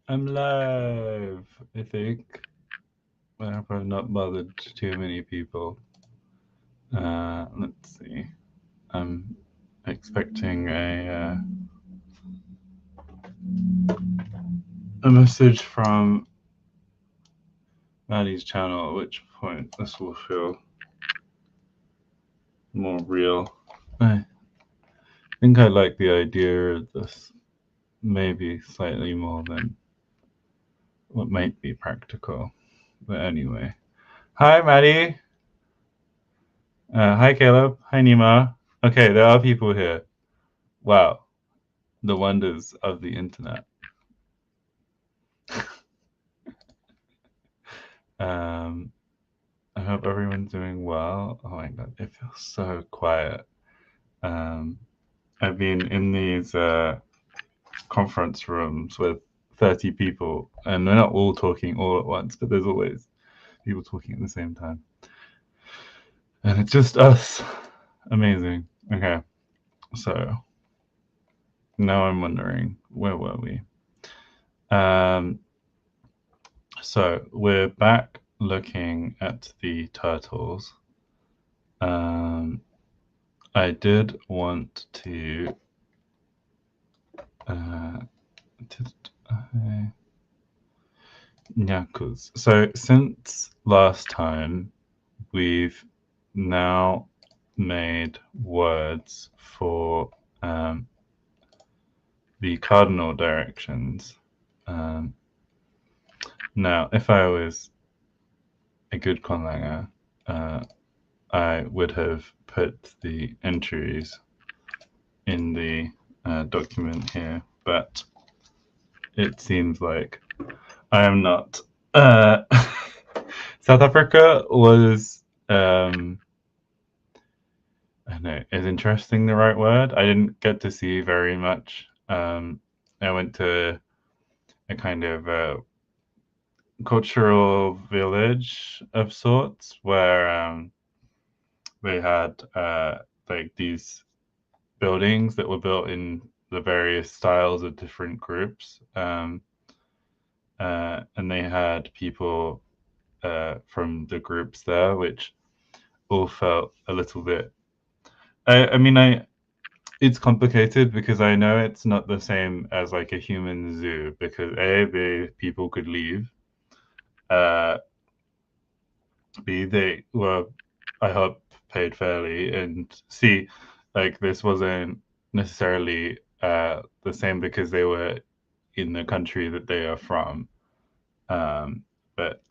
I'm live, I think. I hope I've not bothered too many people. Let's see. I'm expecting a message from Maddie's channel, at which point this will feel more real. I think I like the idea of this maybe slightly more than what might be practical. But anyway. Hi, Maddie. Hi, Caleb. Hi, Nima. Okay, there are people here. Wow. The wonders of the internet. um, I hope everyone's doing well. Oh my god, it feels so quiet. Um, I've been in these conference rooms with 30 people, and they're not all talking all at once, but there's always people talking at the same time. And it's just us. Amazing. Okay, so now I'm wondering, where were we? Um, so we're back looking at the turtles. I did want to. Did I? Nyakus. So since last time, we've now made words for the cardinal directions. Um, Now, if I was a good conlanger, I would have put the entries in the document here, but it seems like I am not. South Africa was, I don't know, is interesting the right word? I didn't get to see very much. I went to a kind of cultural village of sorts where they had like these buildings that were built in the various styles of different groups. And they had people from the groups there, which all felt a little bit. I mean, it's complicated because I know it's not the same as like a human zoo because the people could leave. Uh, B, they were, I hope, paid fairly, and C, like this wasn't necessarily the same because they were in the country that they are from. But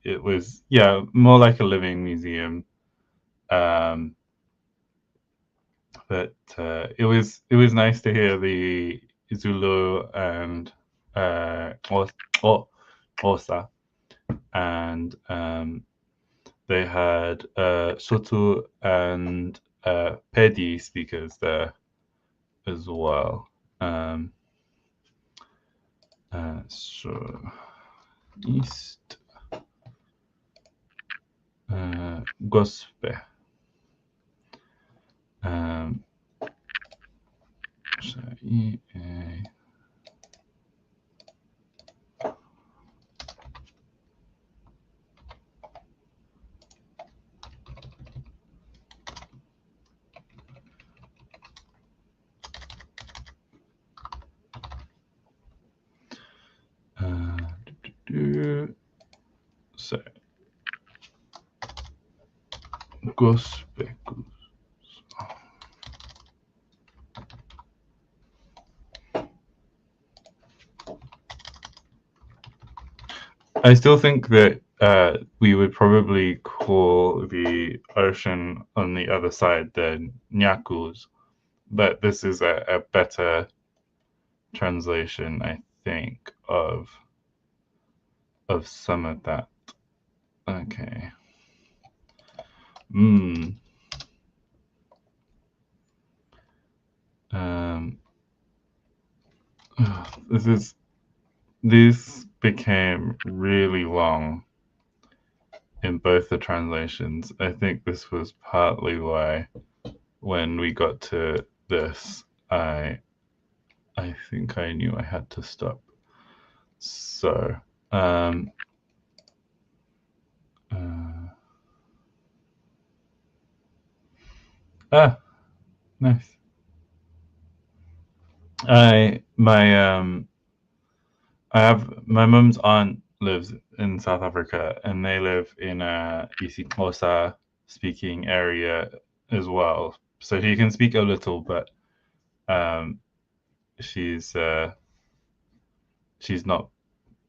it was, yeah, more like a living museum. Um, but it was nice to hear the Zulu and Osa, and they had Soto and Pedi speakers there as well. So East Gospel. So, so Gospel. I still think that we would probably call the ocean on the other side the Nyakus, but this is a better translation, I think, of some of that. Okay. Hmm. Um. This became really long in both the translations. I think this was partly why when we got to this, I think I knew I had to stop. So, nice. I have my mum's aunt lives in South Africa, and they live in a isiXhosa speaking area as well. So she can speak a little, but um, she's she's not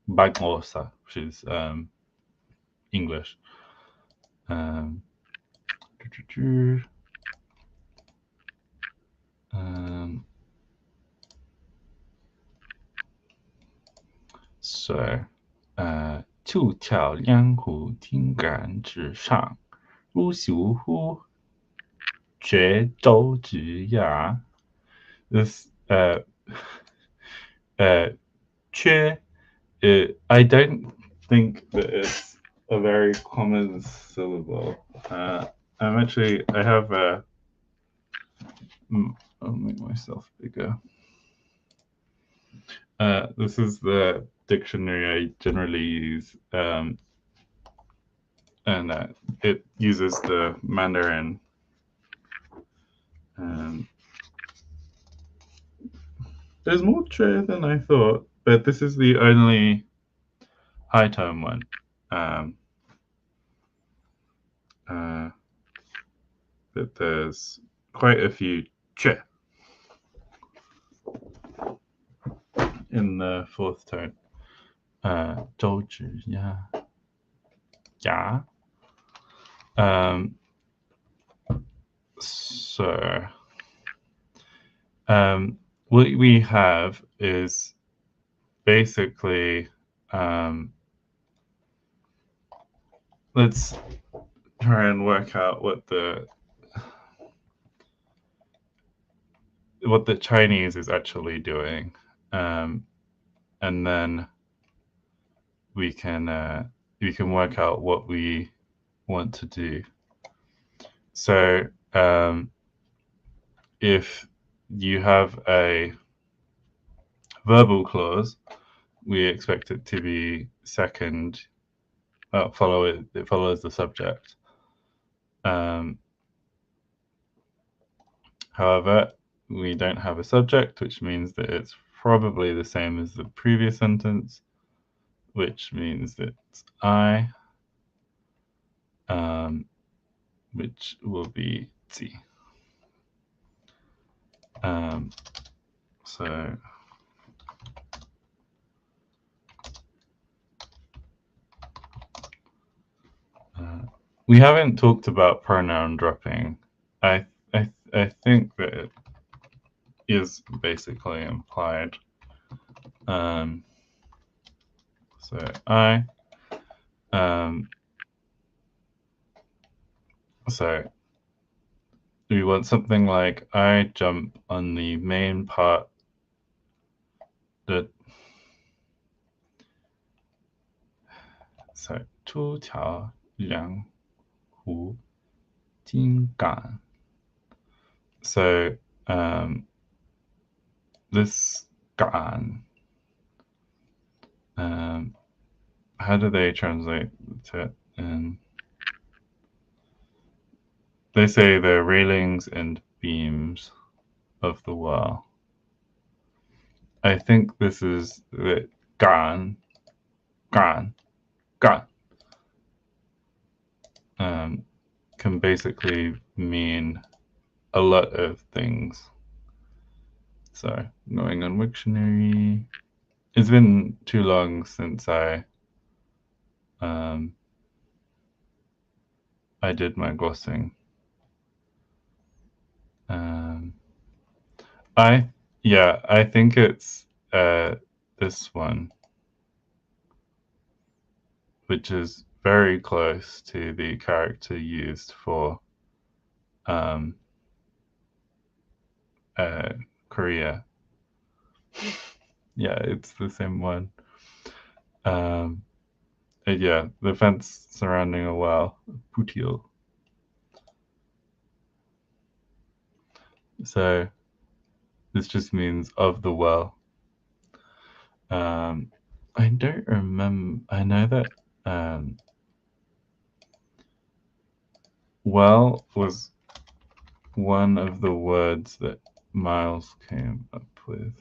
Bagmosa. She's English. Um, um, so, 就跳江湖，听感纸上，不朽乎绝周之呀。This uh, 缺 I don't think that it's a very common syllable. I have a. I'll make myself bigger. This is the dictionary I generally use, and it uses the Mandarin. There's more tre than I thought, but this is the only high tone one. But there's quite a few tre in the fourth tone. 周芷呀, yeah. So, what we have is basically, let's try and work out what the Chinese is actually doing, and then we can work out what we want to do. So, if you have a verbal clause, we expect it to be second. It follows the subject. However, we don't have a subject, which means that it's probably the same as the previous sentence, which means that it's I, which will be 自. So we haven't talked about pronoun dropping. I think that it is basically implied. So I. So we want something like I jump on the main part that. So 出条两湖金港. So this 港, how do they translate it? And they say the railings and beams of the wall. I think this is the 港 can basically mean a lot of things. So going on Wiktionary. It's been too long since I did my glossing. I think it's this one, which is very close to the character used for Korea. Yeah, it's the same one. Yeah, the fence surrounding a well, putil. So this just means of the well. I don't remember. I know that well was one of the words that Miles came up with.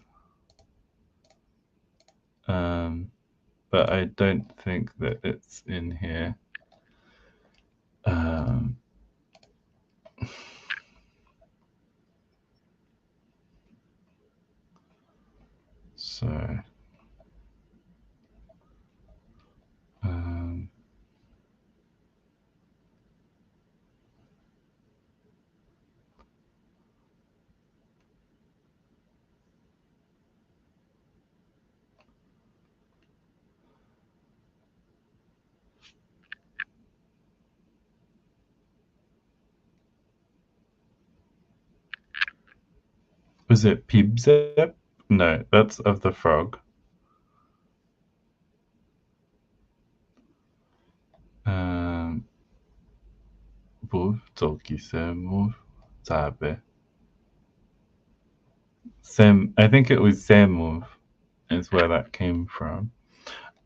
But I don't think that it's in here. So was it Peebzep? No, that's of the frog. Bu Tolkise Mu Zabe. I think it was Semuv is where that came from.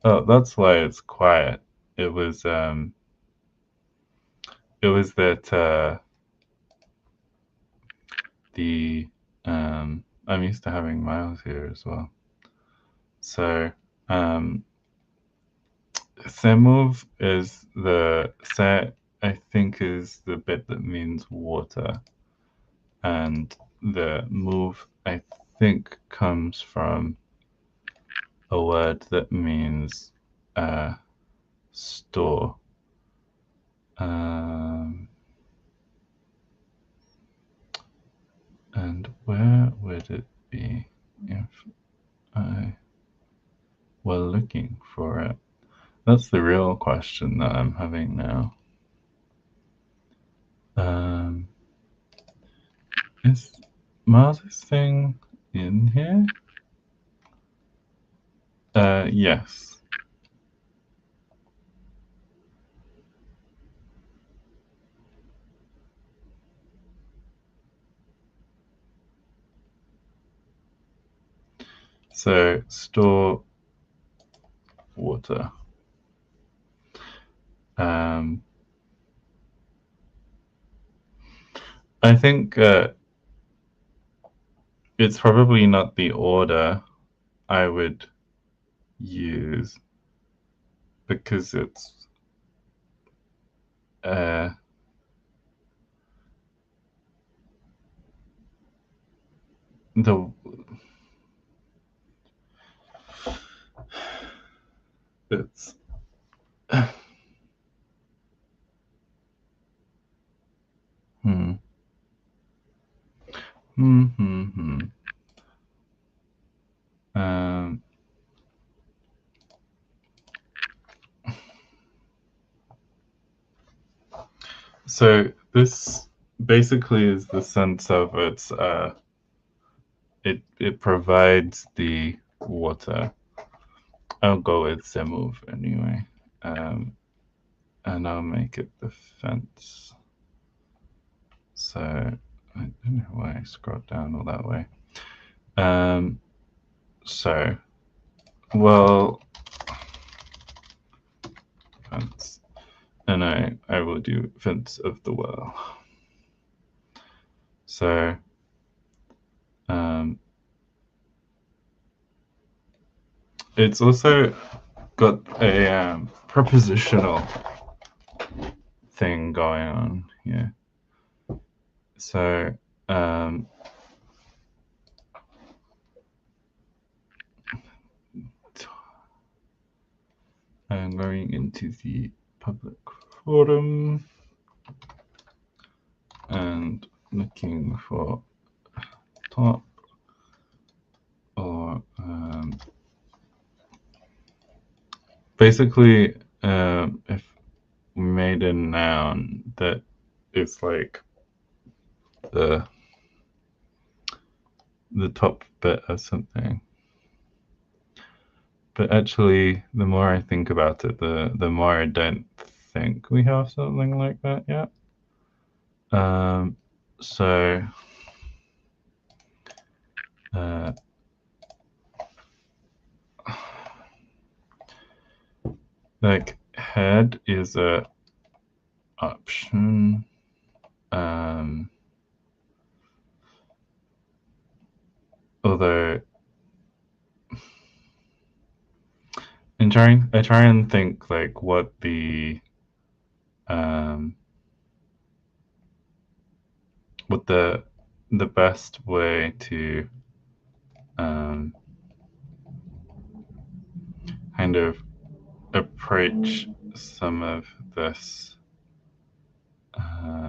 Oh, that's why it's quiet. It was that the I'm used to having Miles here as well. So Semov is the se I think is the bit that means water. And the move I think comes from a word that means store. And where would it be if I were looking for it? That's the real question that I'm having now. Is Mars' thing in here? Yes. So store water. I think it's probably not the order I would use because it's the it's So this basically is the sense of it provides the water. I'll go with Semov anyway. And I'll make it the fence. So I don't know why I scrolled down all that way. So well fence. And I will do fence of the well. So it's also got a prepositional thing going on here. So I'm going into the public forum and looking for top or basically if we made a noun that is like the top bit of something. But actually, the more I think about it, the more I don't think we have something like that yet. So like head is a option. Although I try and think like what what the best way to kind of approach some of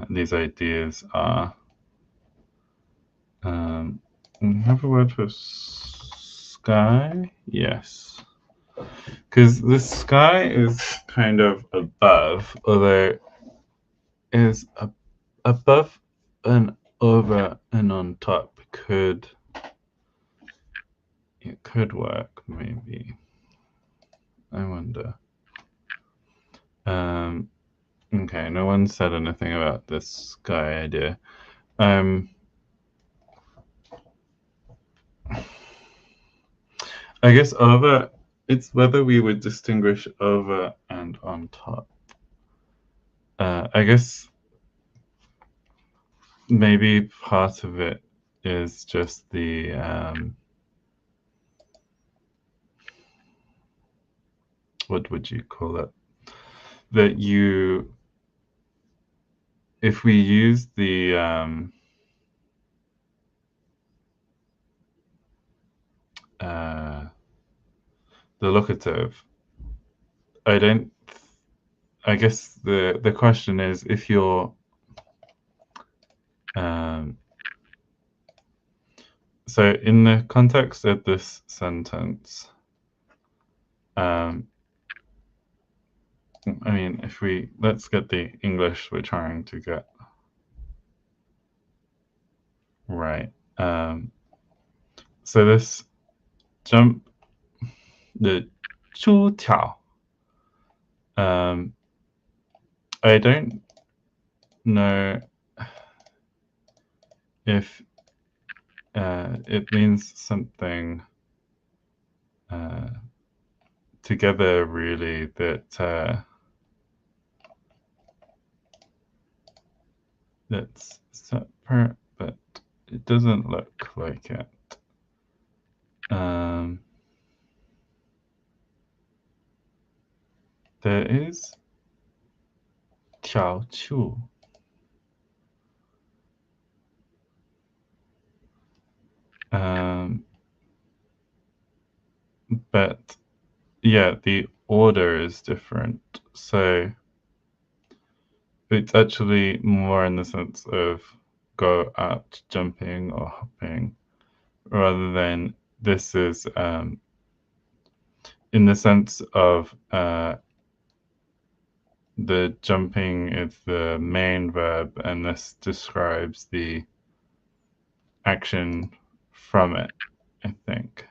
these ideas are. We have a word for sky? Yes. Because the sky is kind of above, although is above and over and on top it could work maybe. I wonder. Okay, no one said anything about this sky idea. I guess over, it's whether we would distinguish over and on top. I guess maybe part of it is just the what would you call it? That if we use the locative, I guess the question is if you're so in the context of this sentence, I mean, let's get the English we're trying to get right. So this jump, the 出挑, I don't know if it means something together really that's separate, but it doesn't look like it. There is 挑出. But yeah, the order is different. So it's actually more in the sense of go out jumping or hopping, rather than this is in the sense of the jumping is the main verb, and this describes the action from it, I think.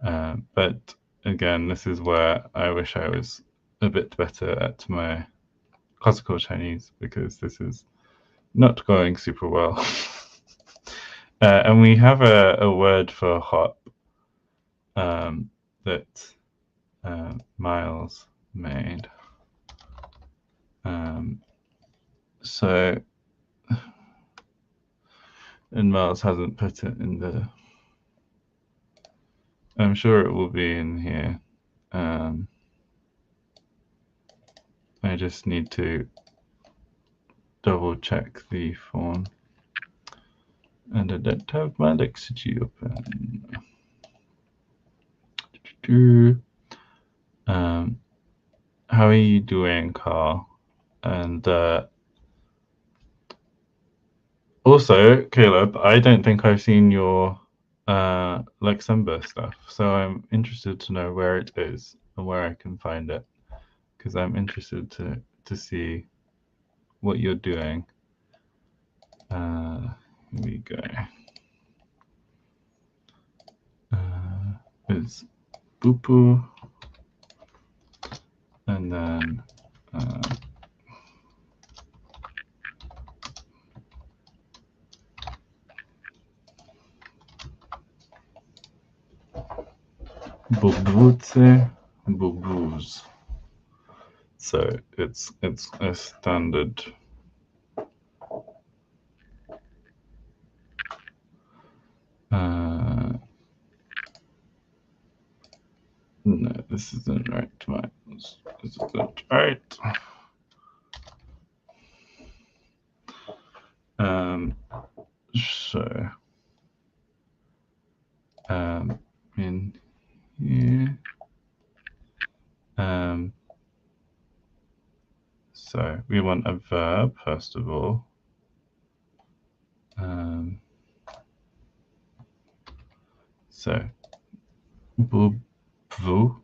But again, this is where I wish I was a bit better at my classical Chinese, because this is not going super well. And we have a word for hop that Miles made. So, and Miles hasn't put it in the. I'm sure it will be in here. I just need to double check the form. And I don't have my Lexicgy open. How are you doing, Carl? And also, Caleb, I don't think I've seen your Luxembourg stuff, so I'm interested to know where it is and where I can find it, because I'm interested to see what you're doing. Here we go. It's Bupu, and then Bobruce, boubous. So it's a standard no, this isn't right. This isn't right. So in here. So we want a verb first of all. So boubou.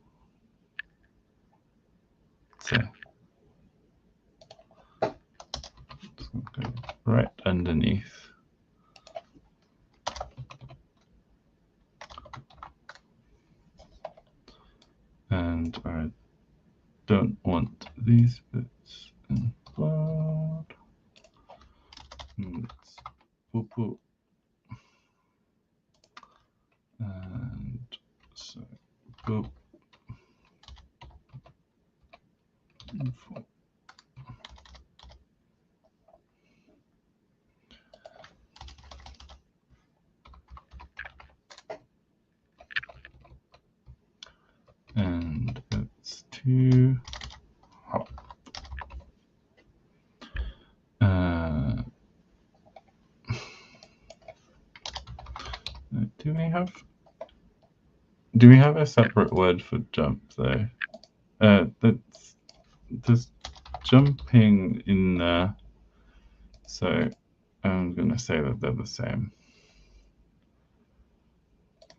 So right underneath. And I don't want these bits in bold. It's boop. And so boop. And it's too hot. Do we have a separate word for jump though? There's jumping in there, so I'm gonna say that they're the same.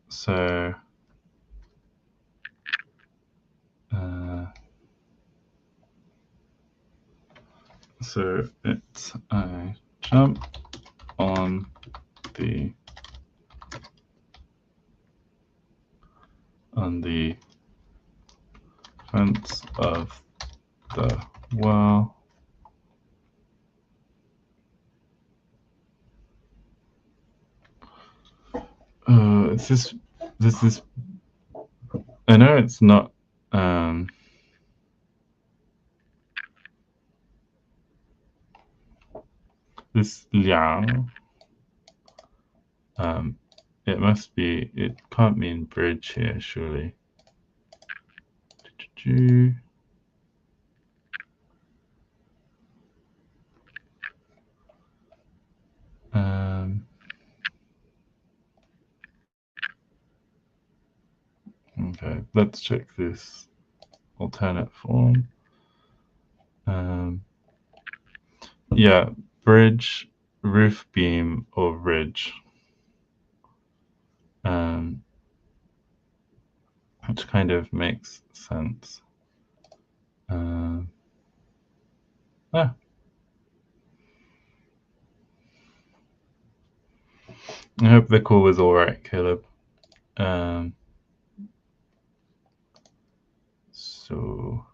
So it's I jump on the fence of the well. This is. I know it's not. This liang. It must be. It can't mean bridge here, surely. Okay, let's check this alternate form. Yeah, bridge, roof beam, or ridge. Which kind of makes sense. I hope the call was all right, Caleb. So,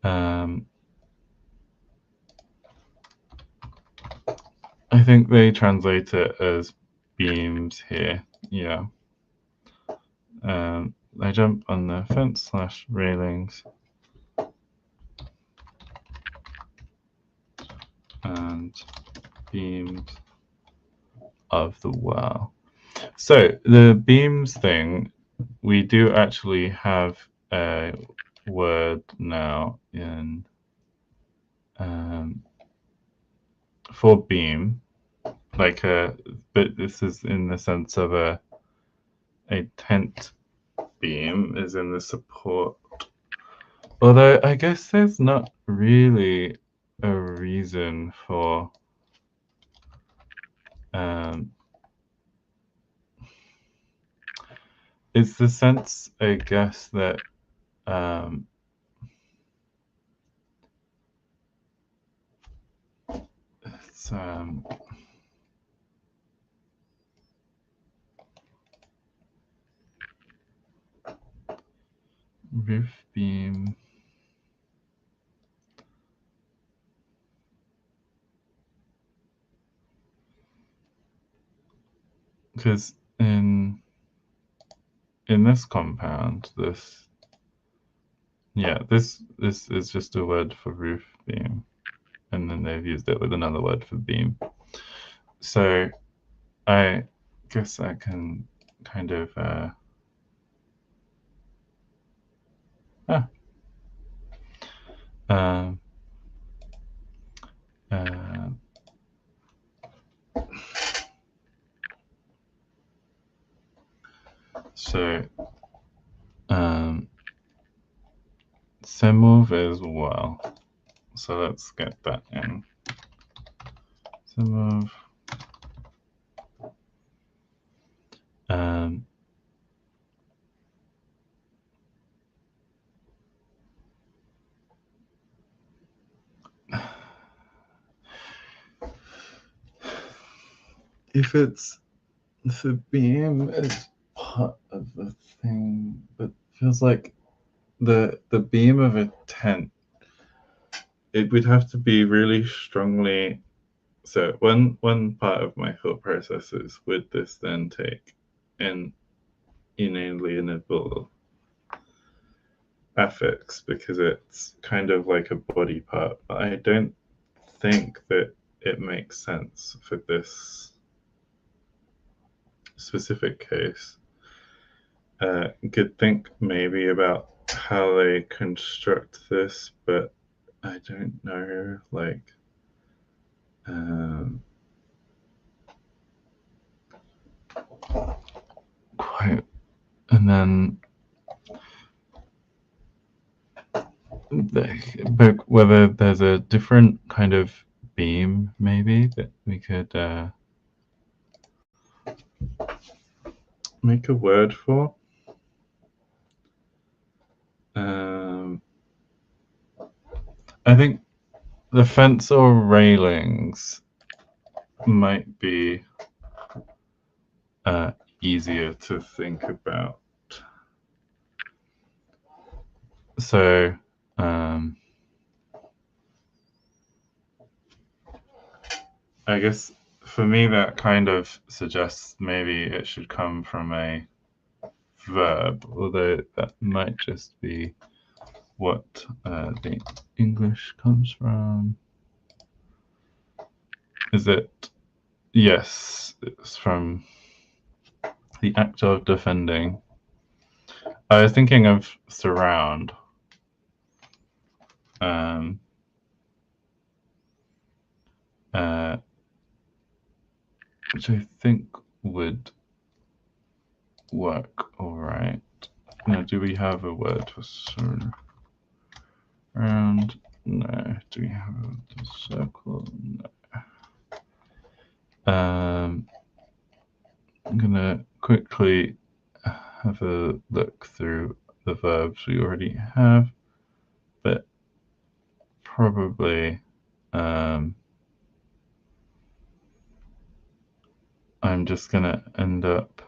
I think they translate it as beams here. Yeah. I jump on the fence / railings and beams of the well. So the beams thing, we do actually have a word now in for beam, like but this is in the sense of a tent beam is in the support. Although I guess there's not really a reason for it's the sense, I guess, that it's roof beam. Because in this compound, this is just a word for roof beam, and then they've used it with another word for beam. So I guess I can kind of um, so Semov as well. So let's get that in. Semov. If it's the beam is part of the thing, but feels like the beam of a tent, it would have to be really strongly. So one part of my thought process is, would this then take an inalienable affix because it's kind of like a body part, but I don't think that it makes sense for this specific case. Could think maybe about how they construct this, but I don't know, like quite. And then but whether there's a different kind of beam maybe that we could make a word for. I think the fence or railings might be easier to think about. So I guess for me that kind of suggests maybe it should come from a verb, although that might just be what the English comes from. Is it? Yes, it's from the act of defending. I was thinking of surround. Which I think would work all right. Now, do we have a word for surround? No. Do we have a circle? No. I'm gonna quickly have a look through the verbs we already have, but probably I'm just gonna end up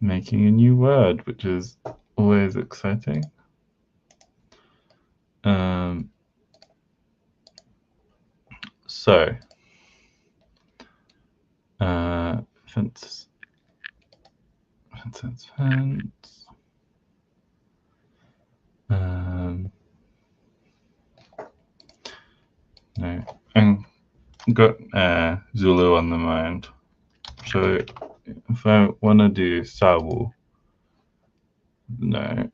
making a new word, which is always exciting. So fence. No, I've got Zulu on the mind. So if I want to do Sawu, no.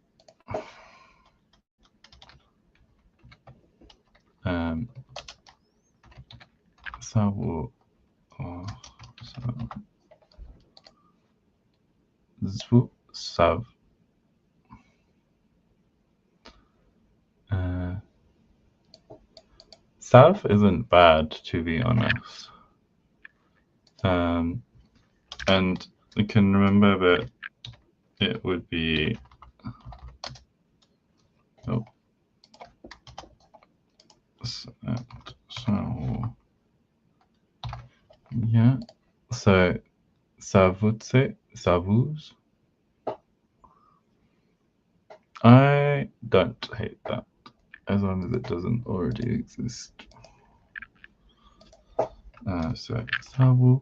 Sawu or Zwu Sav. Sav isn't bad, to be honest. And I can remember that it would be so yeah. So Savutse, Savus. I don't hate that, as long as it doesn't already exist. So sabu,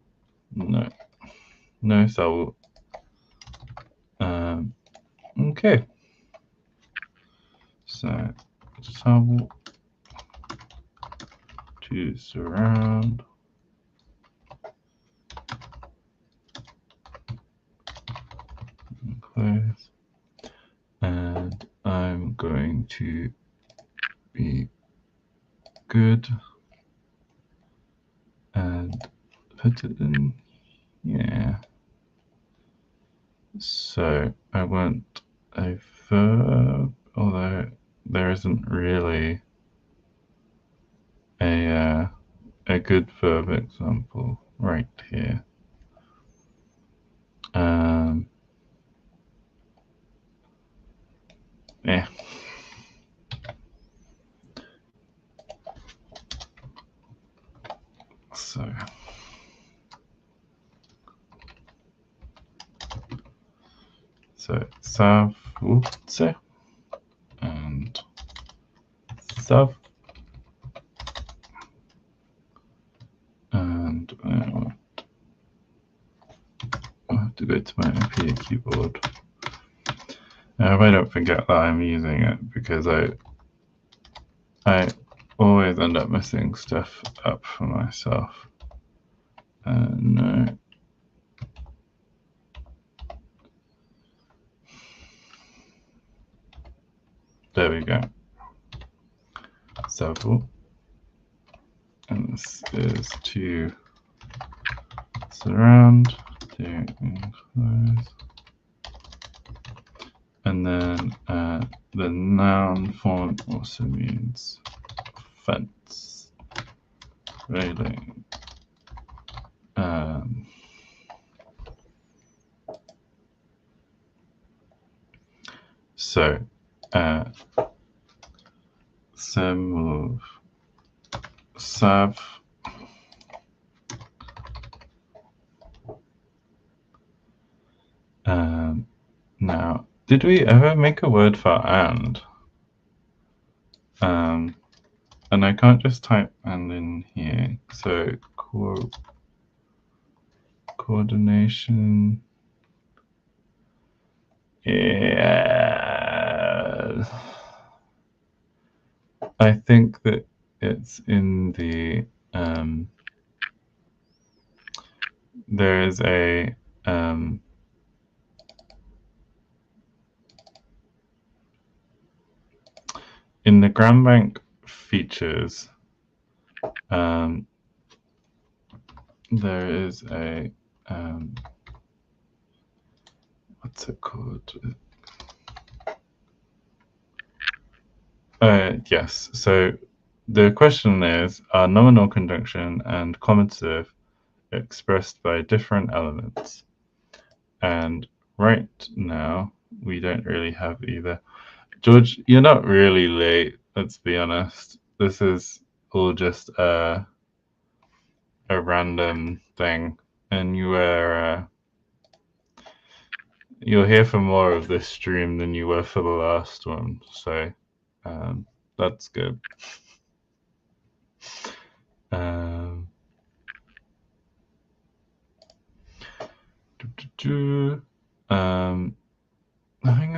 no sabu. Okay. So sabu to surround. Close. And I'm going to be good and put it in here. So I want a verb, although there isn't really a good verb example right here. Yeah. So savutse and sav, and I have to go to my IPA keyboard. I hope I don't forget that I'm using it, because I always end up messing stuff up for myself. No. There we go. Savu. And this is to surround, to enclose. And then the noun form also means fence, railing. So, move, sav, now, did we ever make a word for and? And I can't just type and in here. So coordination. Yeah. I think that it's in the there is a in the GramBank features, there is a what's it called? Yes. So the question is, are nominal conjunction and commentative expressed by different elements? And right now, we don't really have either. George, you're not really late, let's be honest. This is all just a random thing, and you're here for more of this stream than you were for the last one, so that's good. I think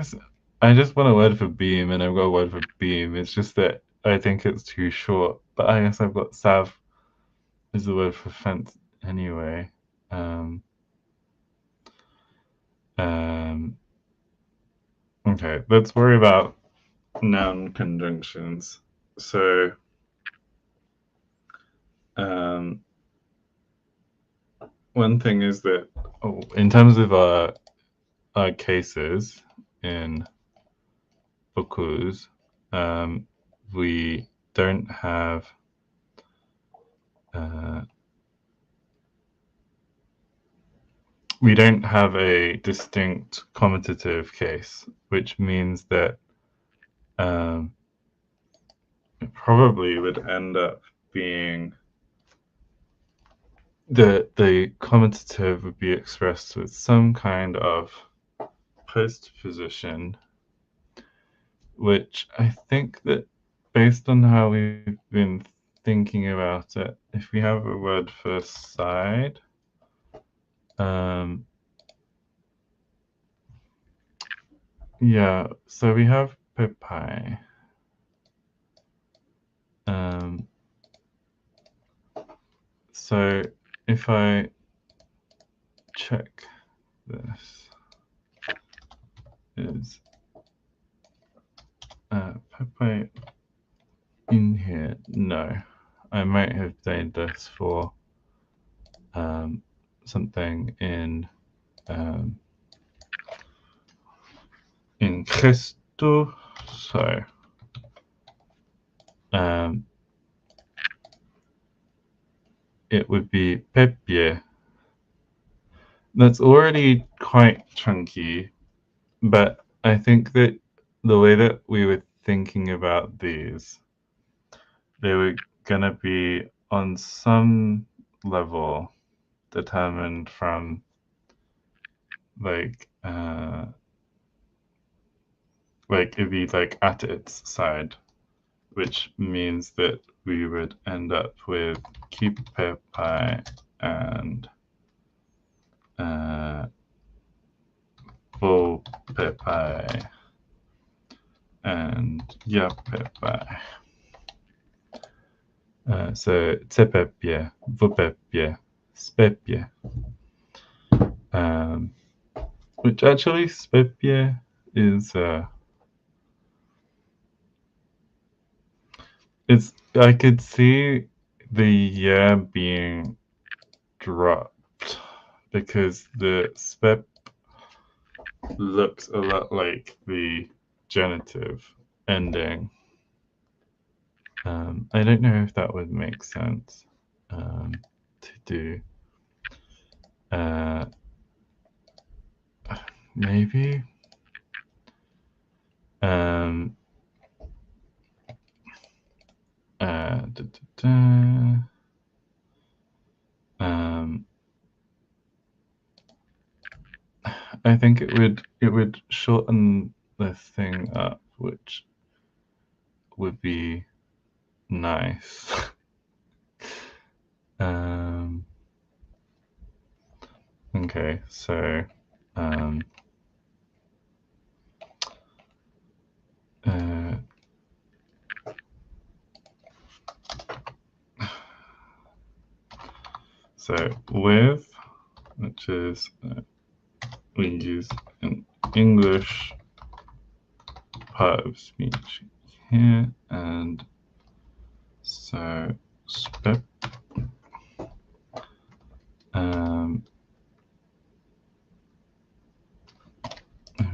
I just want a word for beam, and I've got a word for beam. It's just that I think it's too short. But I guess I've got sav is the word for fence anyway. Okay, let's worry about noun conjunctions. So, one thing is that in terms of our cases in bokus, we don't have a distinct commutative case, which means that it probably would end up being the commutative would be expressed with some kind of postposition, which I think that based on how we've been thinking about it, if we have a word for side, yeah, so we have pepai. So if I check this is pepai in here? No, I might have made this for something in Cristo. So it would be pepie. That's already quite chunky, but I think that the way that we were thinking about these, they were gonna be on some level determined from like it'd be like at its side, which means that we would end up with keep pepai and full pepai and yeah pepai. So cepepie, vupepie, spepie. Which actually spepie is it's I could see the yeah being dropped because the spep looks a lot like the genitive ending. I don't know if that would make sense to do. Maybe. Da, da, da. I think it would shorten the thing up, which would be nice. Okay, so so with, which is we use an English part of speech here, and so spep. I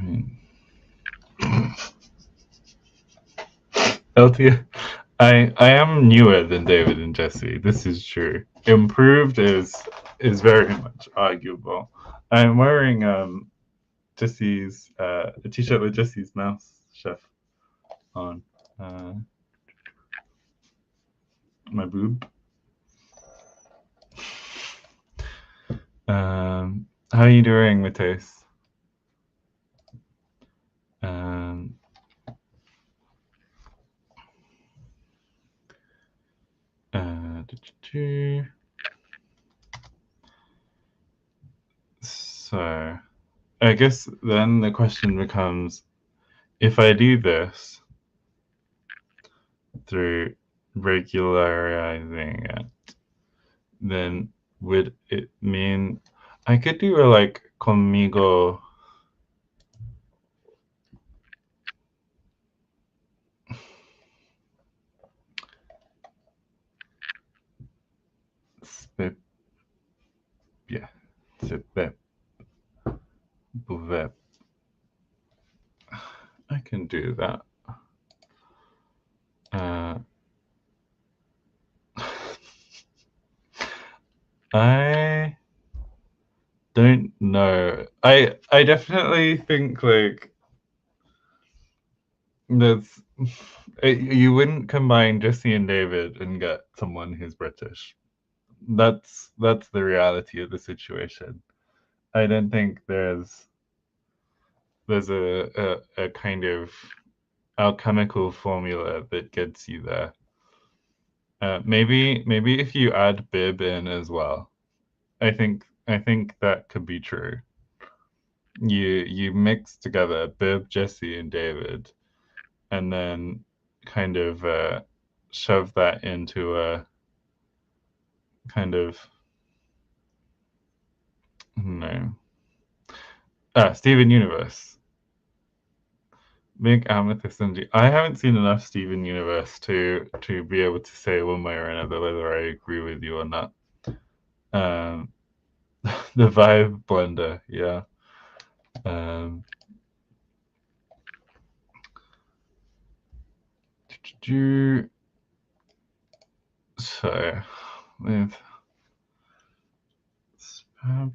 mean, LT, I am newer than David and Jesse. This is true. Improved is very much arguable. I'm wearing Jesse's a t-shirt with Jesse's mouse chef on my boob. How are you doing, Matheus? So I guess then the question becomes, if I do this through regularizing it, then would it mean I could do a like conmigo spip, yeah, spip, buvep. I can do that. I don't know. I definitely think like there's you wouldn't combine Jesse and David and get someone who's British. That's the reality of the situation. I don't think there's a kind of alchemical formula that gets you there. Maybe if you add Bib in as well, I think that could be true. You mix together Bib, Jesse, and David, and then kind of shove that into a kind of no. Steven Universe. Big Amethyst Energy. I haven't seen enough Steven Universe to be able to say one way or another whether I agree with you or not. Um, the vibe blender, yeah. Um, so with spam,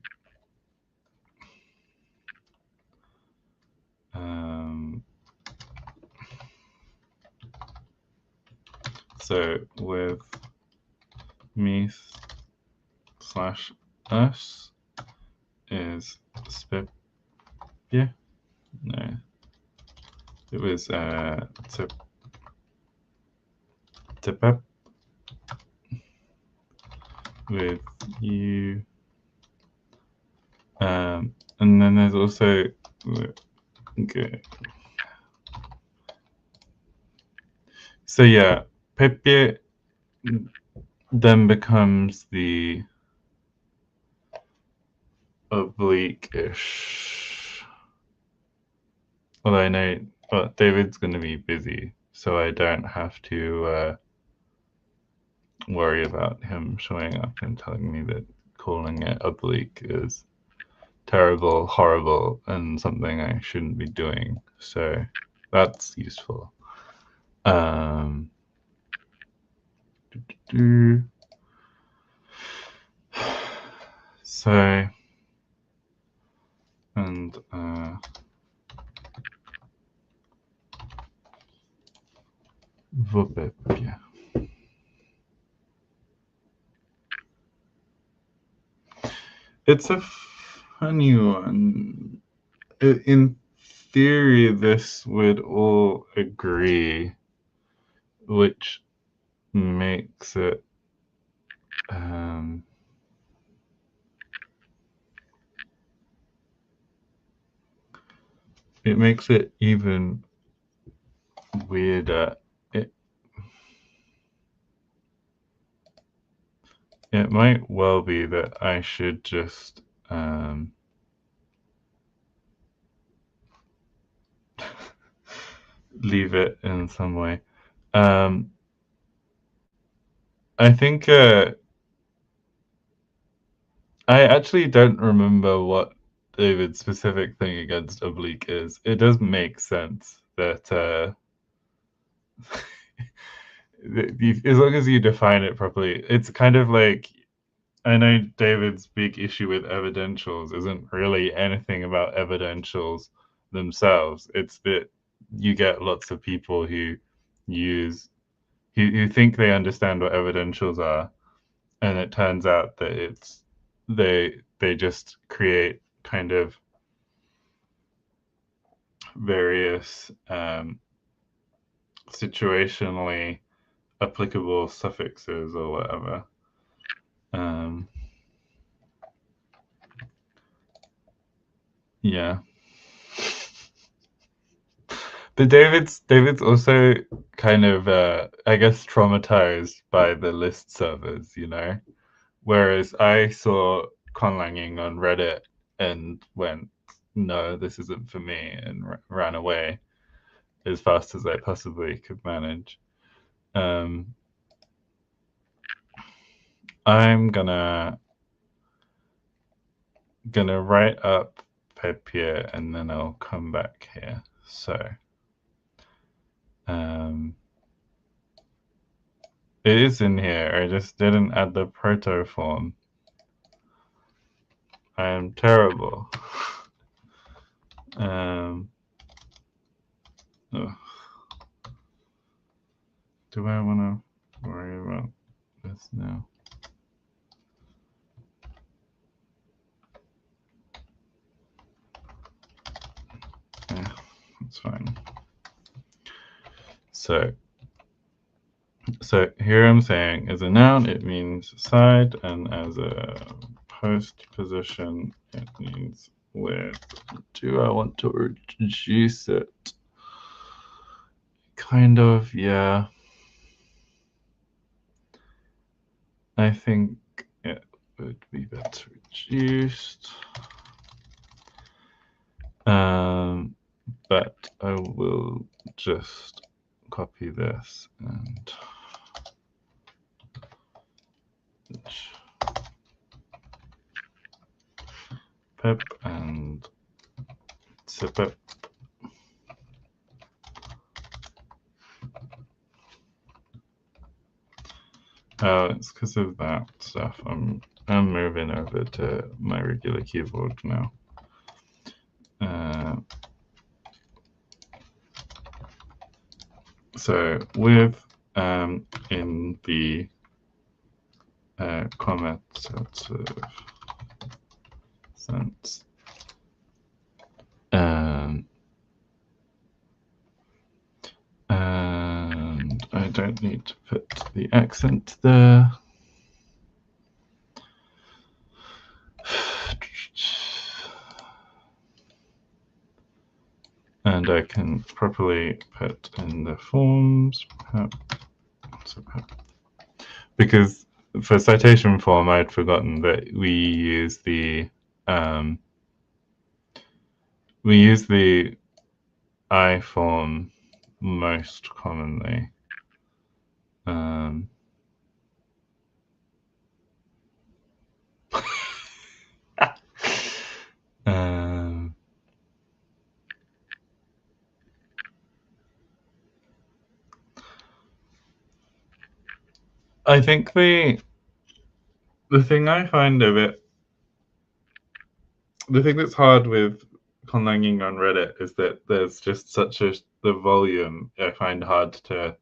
um, so with me slash us is spip, yeah, no, it was tip up with you, and then there's also okay. So yeah, Pepe then becomes the oblique-ish. Although I know, well, David's going to be busy, so I don't have to worry about him showing up and telling me that calling it oblique is terrible, horrible, and something I shouldn't be doing. So that's useful. Um, so, and yeah. It's a funny one. In theory, this would all agree, which makes it it makes it even weirder. It might well be that I should just leave it in some way. I think I actually don't remember what David's specific thing against oblique is. It does make sense that as long as you define it properly, it's kind of like I know David's big issue with evidentials isn't really anything about evidentials themselves. It's that you get lots of people who use who think they understand what evidentials are, and it turns out that it's they just create kind of various situationally applicable suffixes or whatever. Yeah. But David's also kind of I guess traumatized by the list servers, you know? Whereas I saw conlanging on Reddit and went, no, this isn't for me, and ran away as fast as I possibly could manage. I'm gonna write up Papier and then I'll come back here. So it is in here. I just didn't add the proto form. I am terrible. Oh. Do I want to worry about this now? Yeah, that's fine. So So here I'm saying as a noun, it means side, and as a postposition, it means with. Do I want to reduce it? Kind of, yeah. I think it would be better reduced. But I will just copy this and pip and zip. It's because of that stuff. I'm moving over to my regular keyboard now. So with in the commentative sense, and I don't need to put the accent there. And I can properly put in the forms, because for citation form, I'd forgotten that we use the I form most commonly. I think the thing I find of it, the thing that's hard with conlanging on Reddit is that there's just the volume I find hard to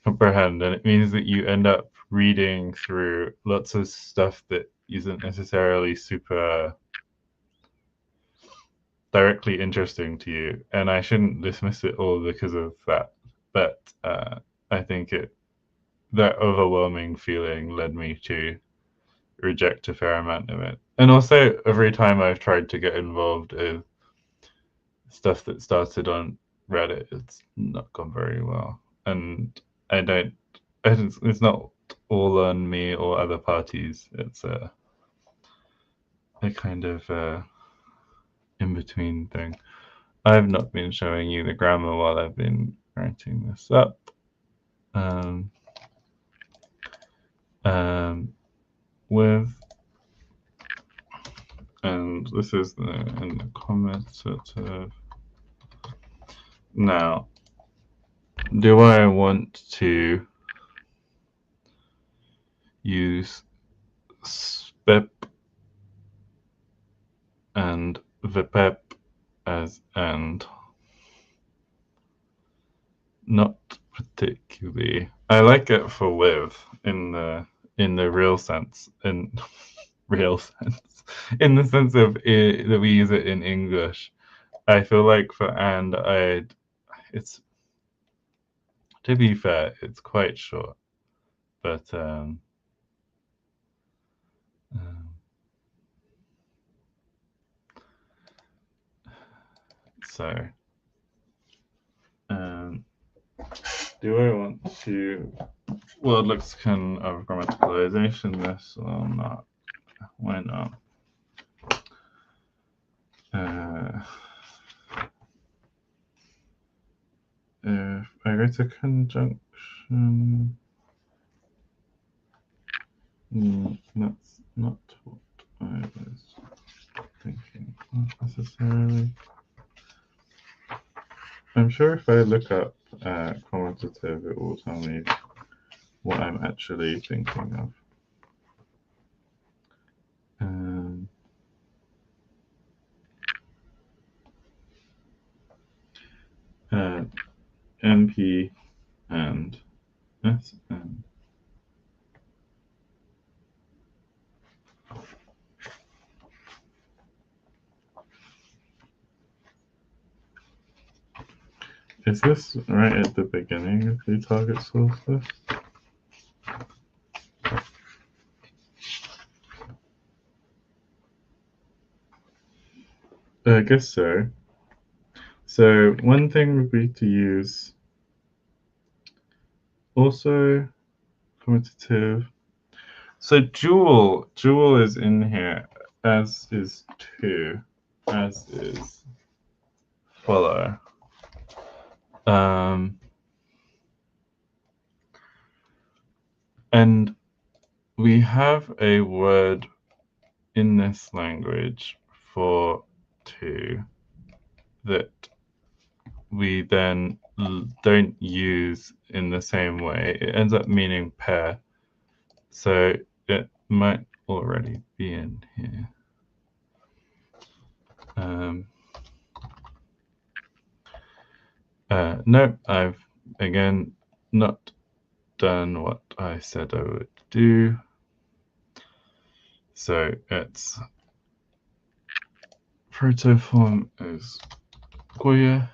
comprehend, and it means that you end up reading through lots of stuff that isn't necessarily super directly interesting to you, and I shouldn't dismiss it all because of that, but I think that overwhelming feeling led me to reject a fair amount of it. And also, every time I've tried to get involved with stuff that started on Reddit, it's not gone very well. And it's not all on me or other parties. It's a kind of in between thing. I've not been showing you the grammar while I've been writing this up. With, and this is in the commentative. Now, do I want to use spep and vpep as and? Not particularly. I like it for with in the real sense, in real sense, in the sense of that we use it in English. I feel like for and it's, to be fair, it's quite short, but so do I want to world lexicon of grammaticalization this or not? Why not? If I go to conjunction, that's not what I was thinking, not necessarily. I'm sure if I look up quantitative, it will tell me what I'm actually thinking of. MP and SN. Is this right at the beginning of the target source list? I guess so. So one thing would be to use also commutative. So jewel is in here, as is two, as is follow. And we have a word in this language for two that we then don't use in the same way. It ends up meaning pair. So it might already be in here. No, I've again not done what I said I would do. So its protoform is Goya,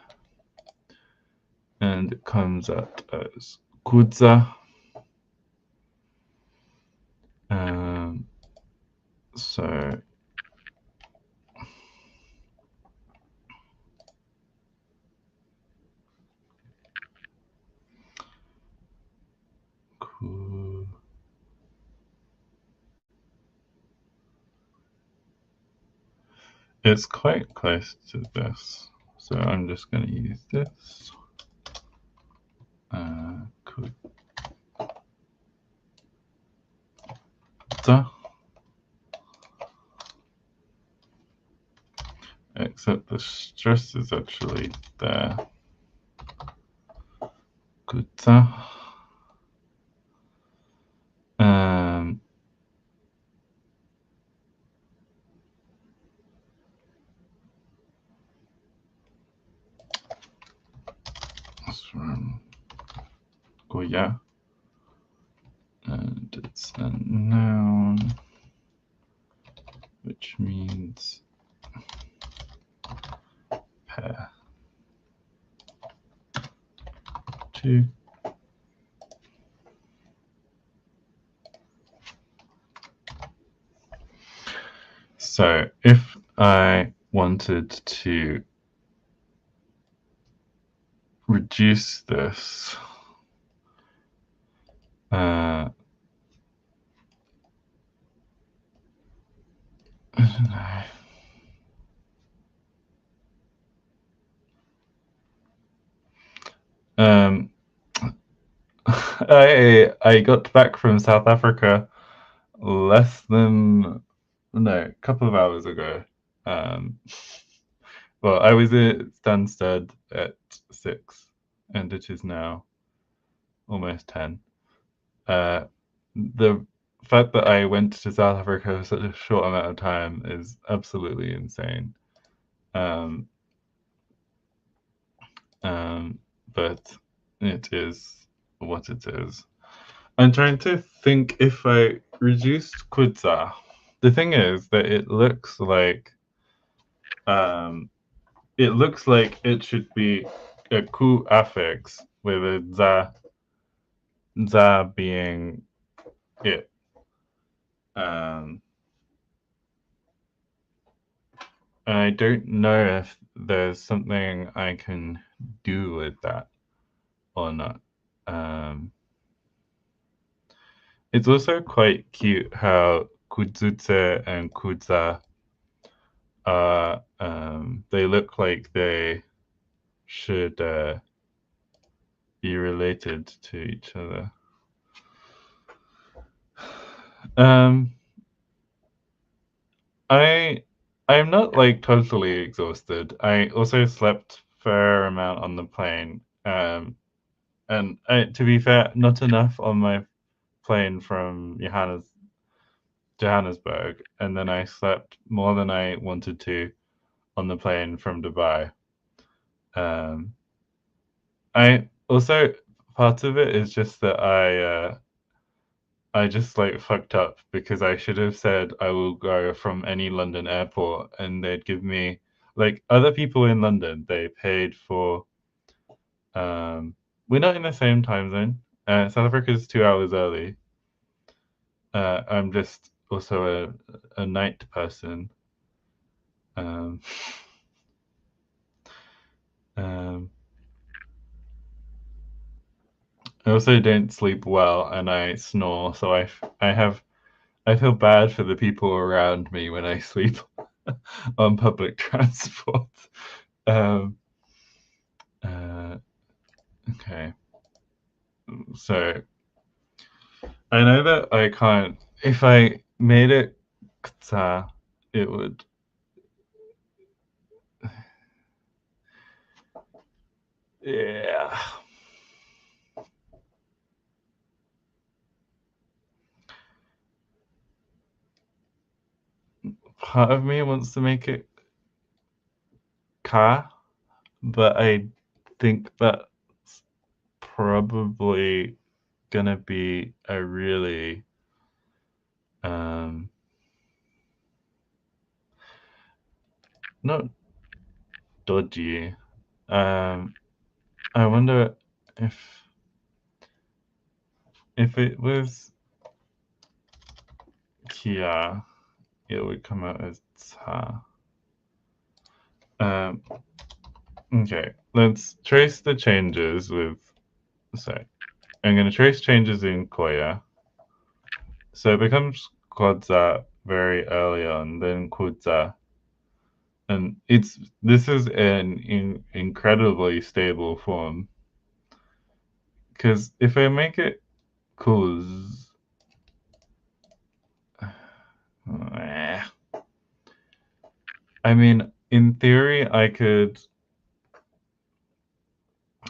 and it comes out as Kudza. So cool. It's quite close to this, so I'm just going to use this. Kudza. Except the stress is actually there. Kudza. From Goya, and it's a noun, which means pair. Two. So if I wanted to reduce this, I don't know. I got back from South Africa a couple of hours ago. Well, I was at Stansted at 6, and it is now almost 10. The fact that I went to South Africa for such a short amount of time is absolutely insane. But it is what it is. I'm trying to think if I reduced Kudza. The thing is that it looks like it should be a ku affix with a za being it. I don't know if there's something I can do with that or not. It's also quite cute how Kudzutse and Kudza are, they look like they should be related to each other. I'm not like totally exhausted. I also slept a fair amount on the plane. And to be fair, not enough on my plane from Johannesburg, and then I slept more than I wanted to on the plane from Dubai. I also part of it is just that I just like fucked up because I should have said I will go from any London airport, and they'd give me like other people in London. They paid for. We're not in the same time zone. South Africa is 2 hours early. I'm just also a night person. Um, I also don't sleep well, and I snore, so I feel bad for the people around me when I sleep on public transport. Um, uh, okay, so I know that I can't. If I made it kta, it would. Yeah. Part of me wants to make it ka, but I think that's probably gonna be a really um not dodgy. Um, I wonder if it was Kia, it would come out as Ta. Um, okay, let's trace the changes with. So I'm going to trace changes in Koya. So it becomes Kodza very early on, then Kudza, and this is an incredibly stable form. Because if I make it Kuz, I mean, in theory,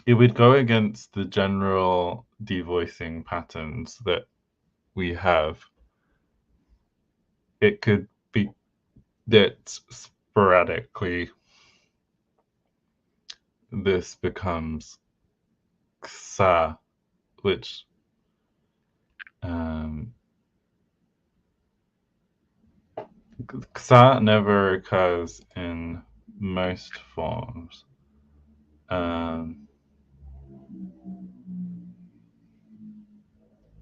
it would go against the general devoicing patterns that we have. It could be that sporadically this becomes Ksa, which um, Ksa never occurs in most forms. Um,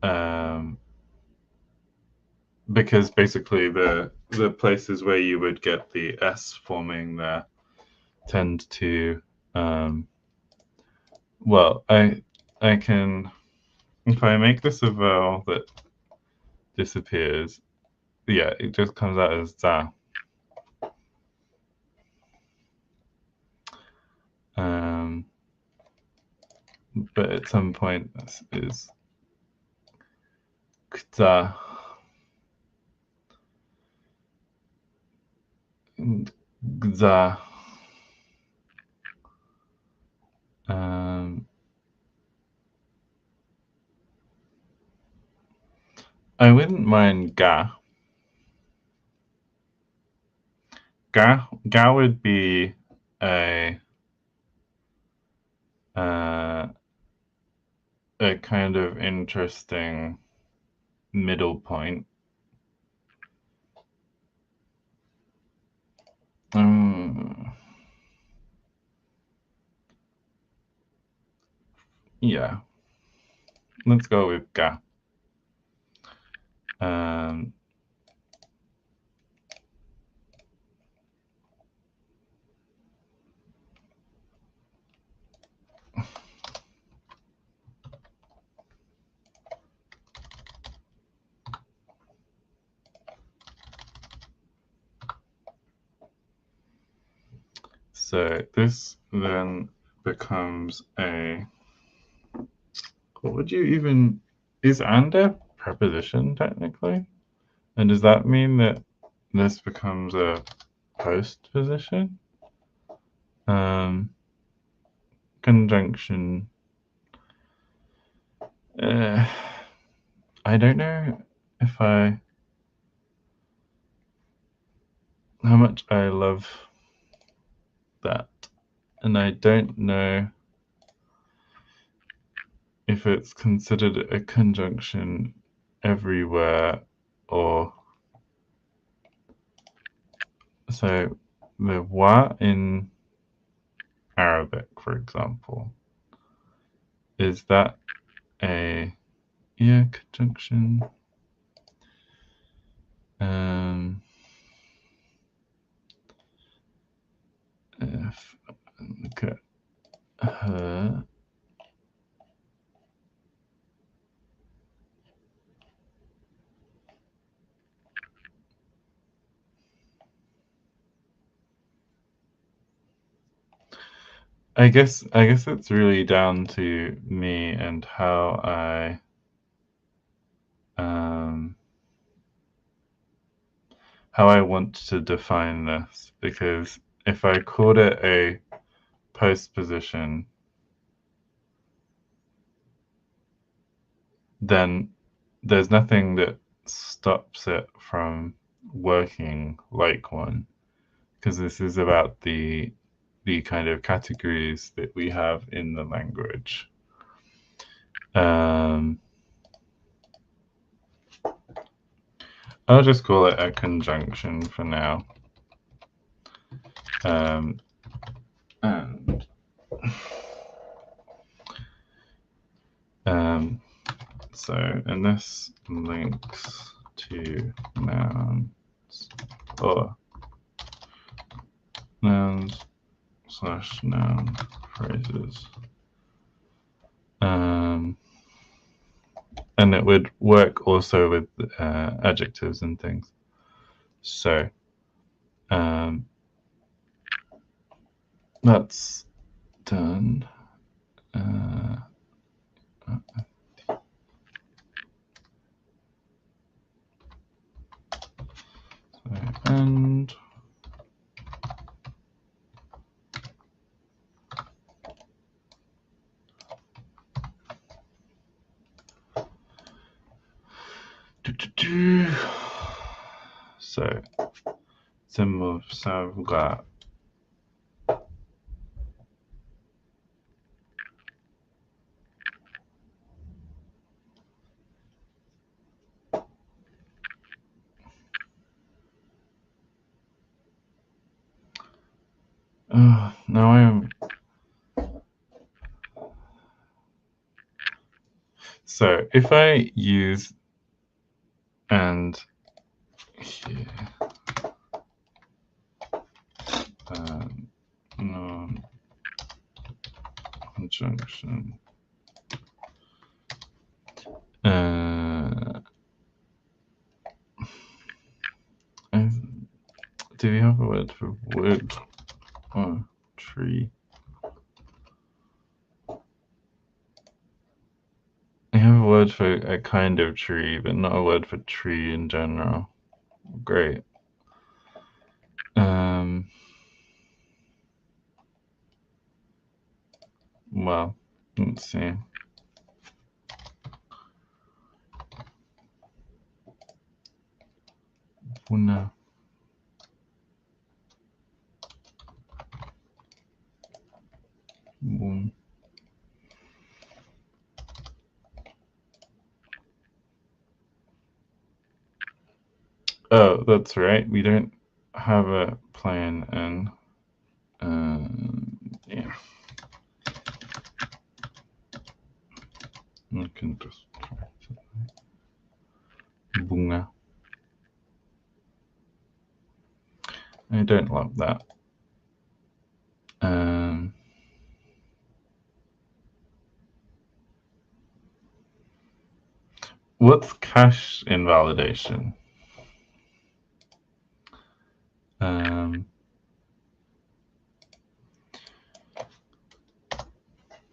um, because basically the places where you would get the S forming there tend to well, I can if I make this a vowel that disappears, yeah, it just comes out as za. Um, but at some point this is kta, gza. Um, I wouldn't mind ga. Ga would be a uh, a kind of interesting middle point. Um, yeah, let's go with ga. Um, so this then becomes a. What would you even? Is and a preposition technically? And does that mean that this becomes a postposition? Um, conjunction. Uh, I don't know if I how much I love that, and I don't know if it's considered a conjunction everywhere or so the wa in Arabic, for example, is that a yeah conjunction? Um, if, okay. I guess it's really down to me and um, how I want to define this. Because if I called it a post position, then there's nothing that stops it from working like one. Because this is about the kind of categories that we have in the language. Um, I'll just call it a conjunction for now. And so, and this links to nouns or nouns/noun phrases. And it would work also with adjectives and things. So that's done. And so symbol 사부가 now I am. So if I use and here no conjunction do we have a word for wood or tree? I have a word for a kind of tree, but not a word for tree in general. Great. Well, let's see. Una. Boom. Oh, that's right. We don't have a plan, and yeah. I can just try bunga. I don't love that. What's cache invalidation?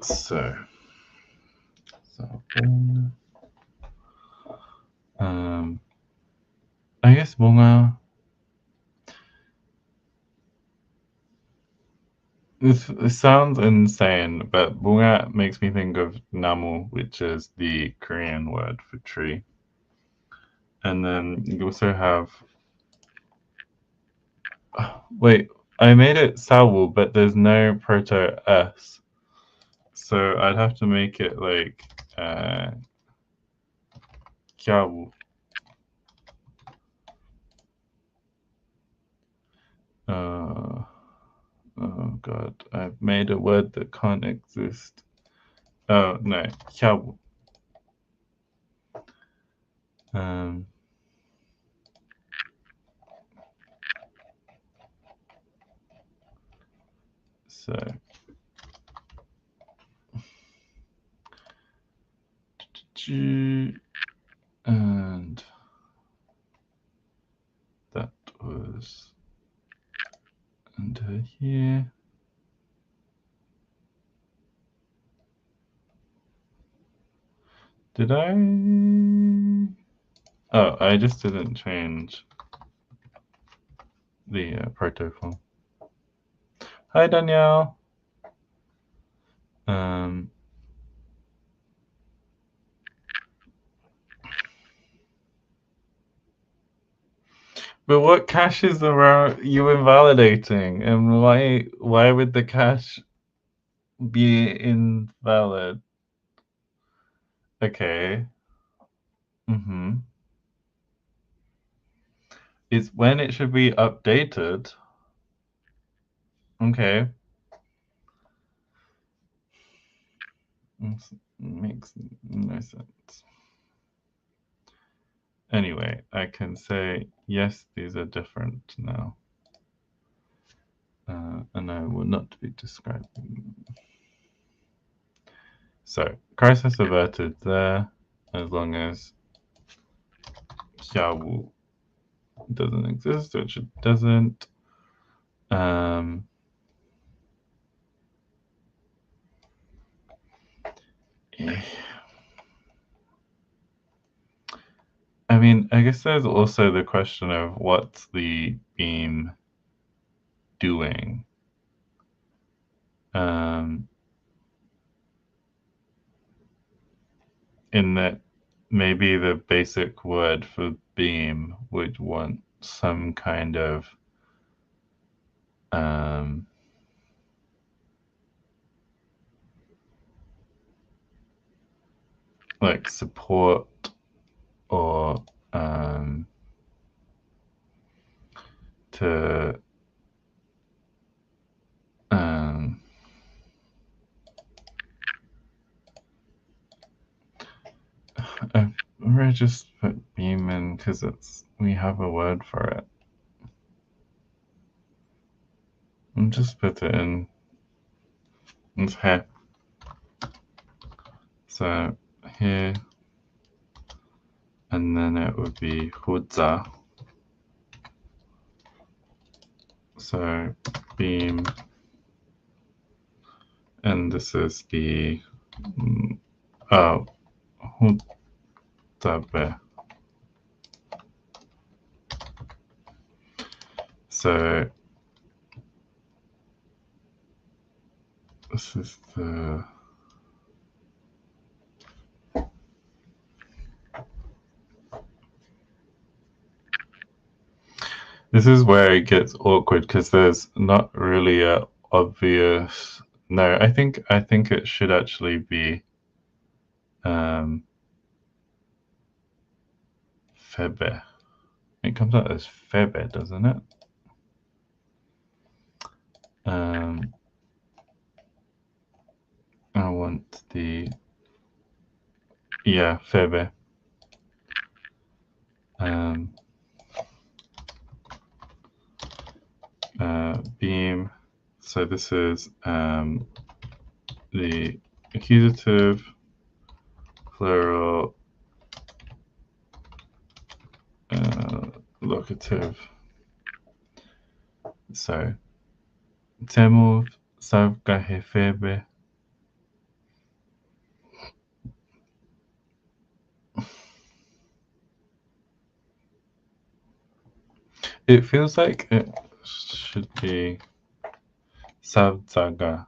So I guess bunga. This sounds insane, but bunga makes me think of namu, which is the Korean word for tree. And then you also have. Wait, I made it sawu, but there's no proto S. So I'd have to make it like kyawu. Oh god, I've made a word that can't exist. Oh no, kyawu. So and that was under here. Did I? Oh, I just didn't change the protocol. Hi, Danielle. But what caches are you invalidating, and why would the cache be invalid? Okay. Mm-hmm. It's when it should be updated. Okay. Makes no sense. Anyway, I can say, yes, these are different now. And I will not be describing. So, crisis averted there, as long as Xiaowu doesn't exist, which it doesn't. Yeah. I mean, I guess there's also the question of what's the beam doing. In that maybe the basic word for beam would want some kind of like support or to I just put beam in because we have a word for it. And just put it in. It's here. So here, and then it would be huza. So beam, and this is the hutabe. So this is the this is where it gets awkward because there's not really a obvious. No, I think it should actually be febe. It comes out as febe, doesn't it? I want the febe. Beam. So this is the accusative, plural, locative. So temos sabgahefebe. It feels like it should be sabzaga.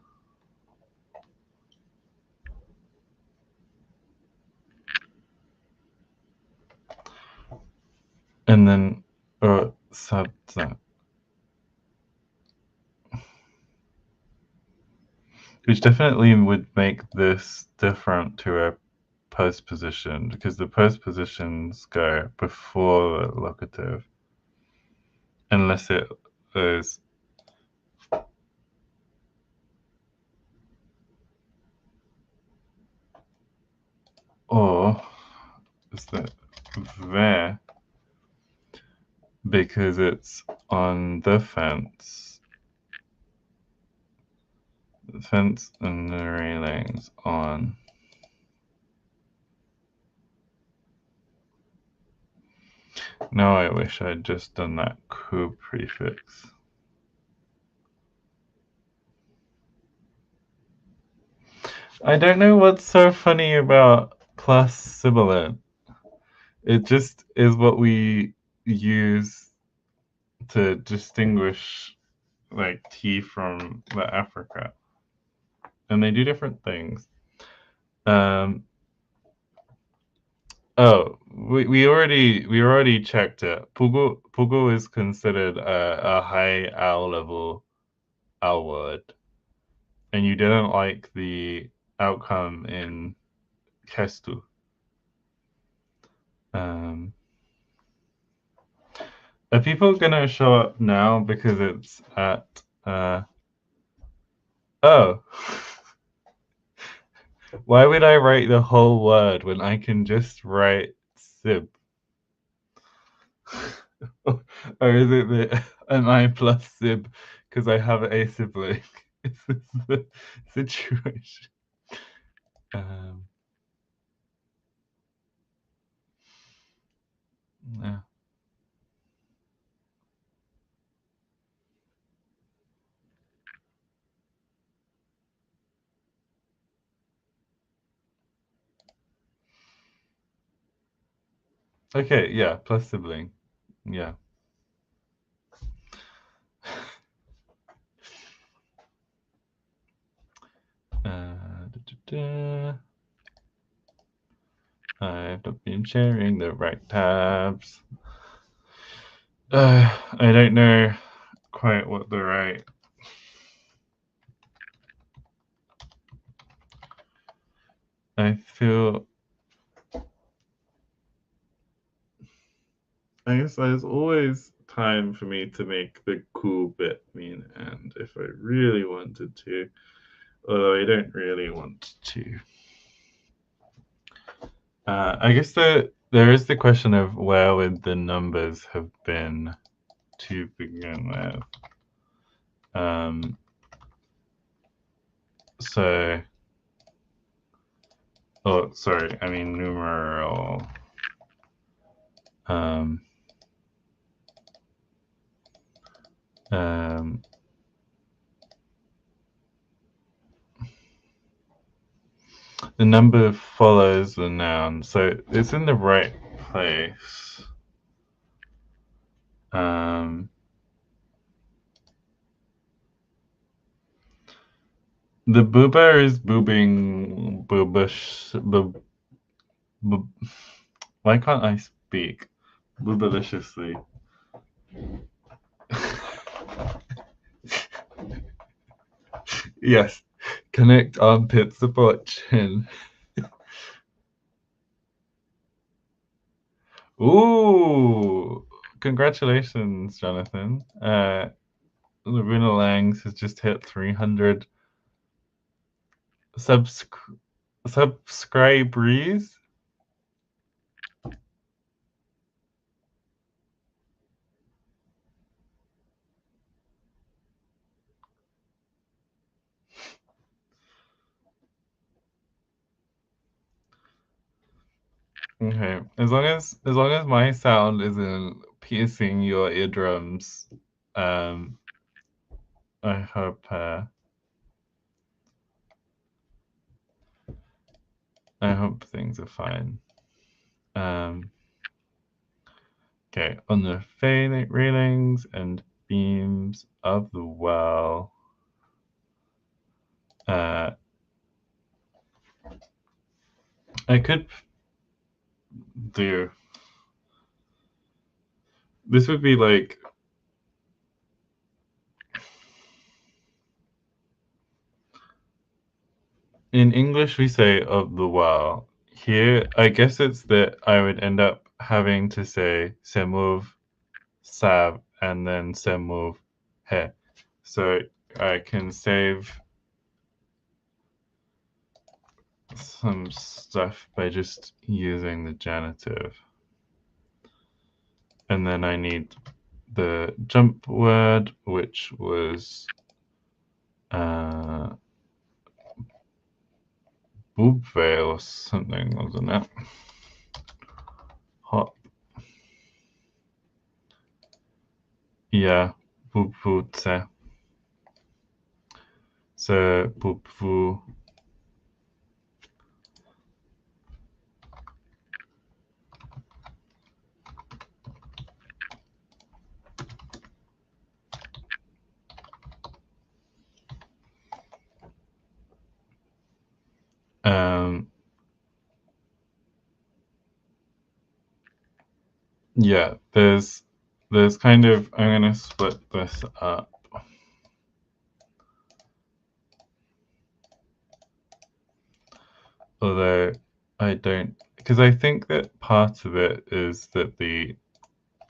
And then sabza. Which definitely would make this different to a postposition because the postpositions go before the locative. Unless it is or is that there because it's on the fence. The fence and the railings on. Now I wish I'd just done that ku prefix. I don't know what's so funny about plus sibilant. It just is what we use to distinguish like tea from the Africa, and they do different things. Um, we already checked it. Pugu is considered a high owl level owl word, and you didn't like the outcome in Kestu. Um, are people gonna show up now because it's at oh. Why would I write the whole word when I can just write sib? Or is it the am I plus sib because I have a sibling? Is this the situation? Um, yeah. Okay, yeah, plus sibling. Yeah. Da, da, da. I've not been sharing the right tabs. I don't know quite what the right. I feel. I guess there's always time for me to make the cool bit mean and if I really wanted to, although I don't really want to. I guess there is the question of where would the numbers have been to begin with. Um, so, oh, sorry, I mean numeral. Um, um, the number follows the noun, so it's in the right place. Um, the booba is boobing boobish. Why can't I speak? Boobaliciously. Yes. Connect armpit, support chin. Ooh! Congratulations, Jonathan. Lorena Langs has just hit 300 subscriberies. Okay. As long as my sound isn't piercing your eardrums, um, I hope things are fine. Um, okay, on the railings and beams of the well, uh, I could do. This would be like in English we say of the well. Here, I guess it's that I would end up having to say semov, sav, and then semov, he. So I can save some stuff by just using the genitive. And then I need the jump word, which was boobve or something, wasn't it? Hop. Yeah, boobvutse. So boobvu. Yeah, there's kind of, I'm gonna split this up. Although I don't, because I think that part of it is that the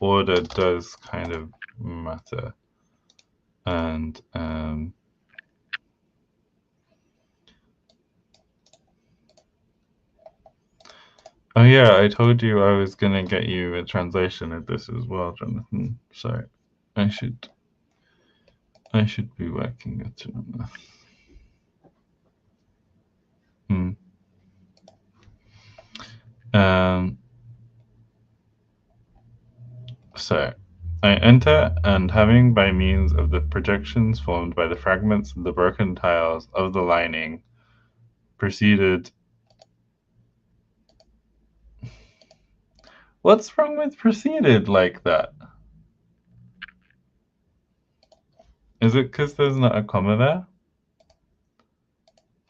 order does kind of matter. And oh yeah, I told you I was gonna get you a translation of this as well, Jonathan. So I should be working at it on this. Hmm. Um, so I enter, and having by means of the projections formed by the fragments of the broken tiles of the lining proceeded. What's wrong with proceeded like that? Is it because there's not a comma there?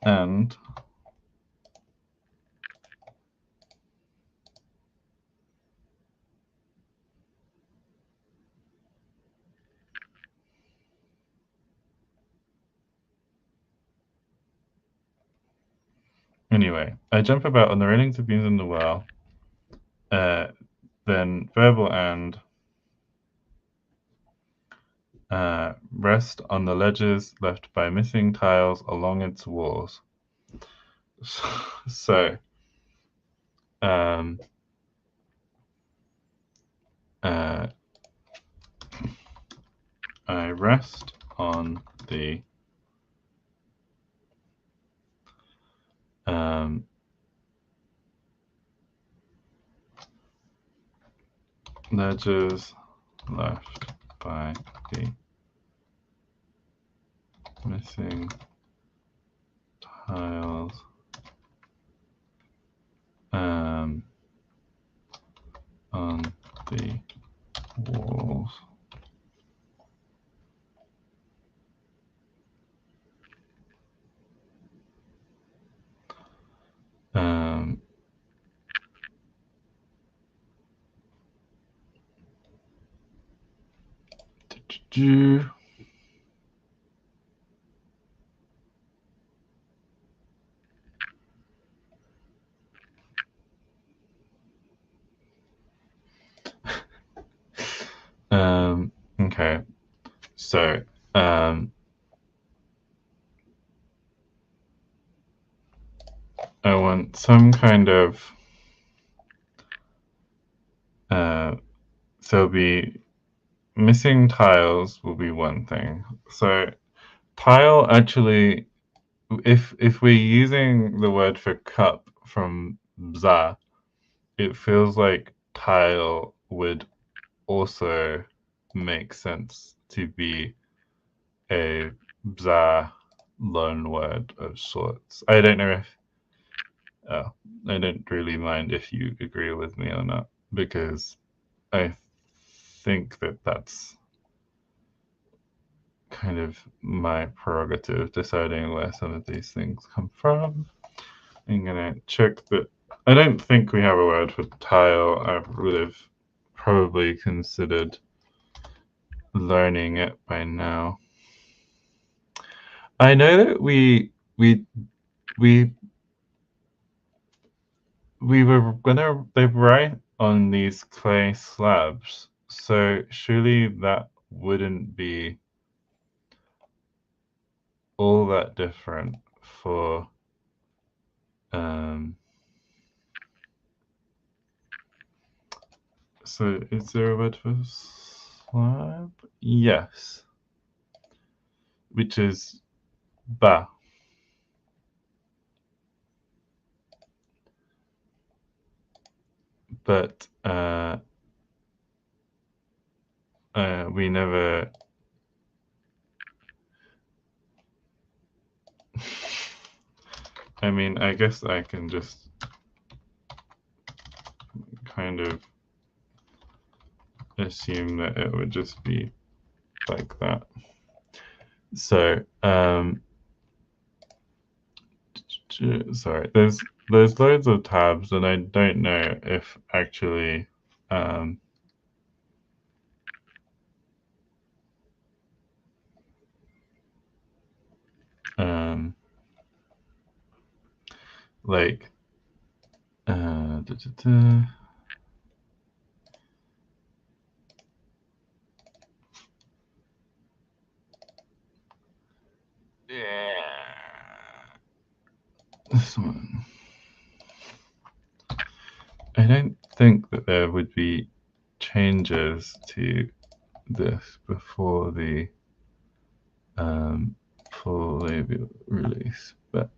And anyway, I jump about on the railings of beams in the well, then verbal and rest on the ledges left by missing tiles along its walls. So, um, uh, I rest on the ledges left by the missing tiles on the walls. Okay, so I want some kind of so be missing tiles will be one thing. So tile actually, if we're using the word for cup from bza, it feels like tile would also make sense to be a bza loan word of sorts. I don't know if I don't really mind if you agree with me or not, because I think that that's kind of my prerogative deciding where some of these things come from. I'm gonna check that. I don't think we have a word for tile. I would have probably considered learning it by now. I know that we were gonna they write on these clay slabs, so surely that wouldn't be all that different for so is there a word for slab? Yes, which is ba. But we never. I mean, I guess I can just kind of assume that it would just be like that. So, sorry, there's loads of tabs, and I don't know if actually like da, da, da. Yeah. This one. I don't think that there would be changes to this before the full label release, but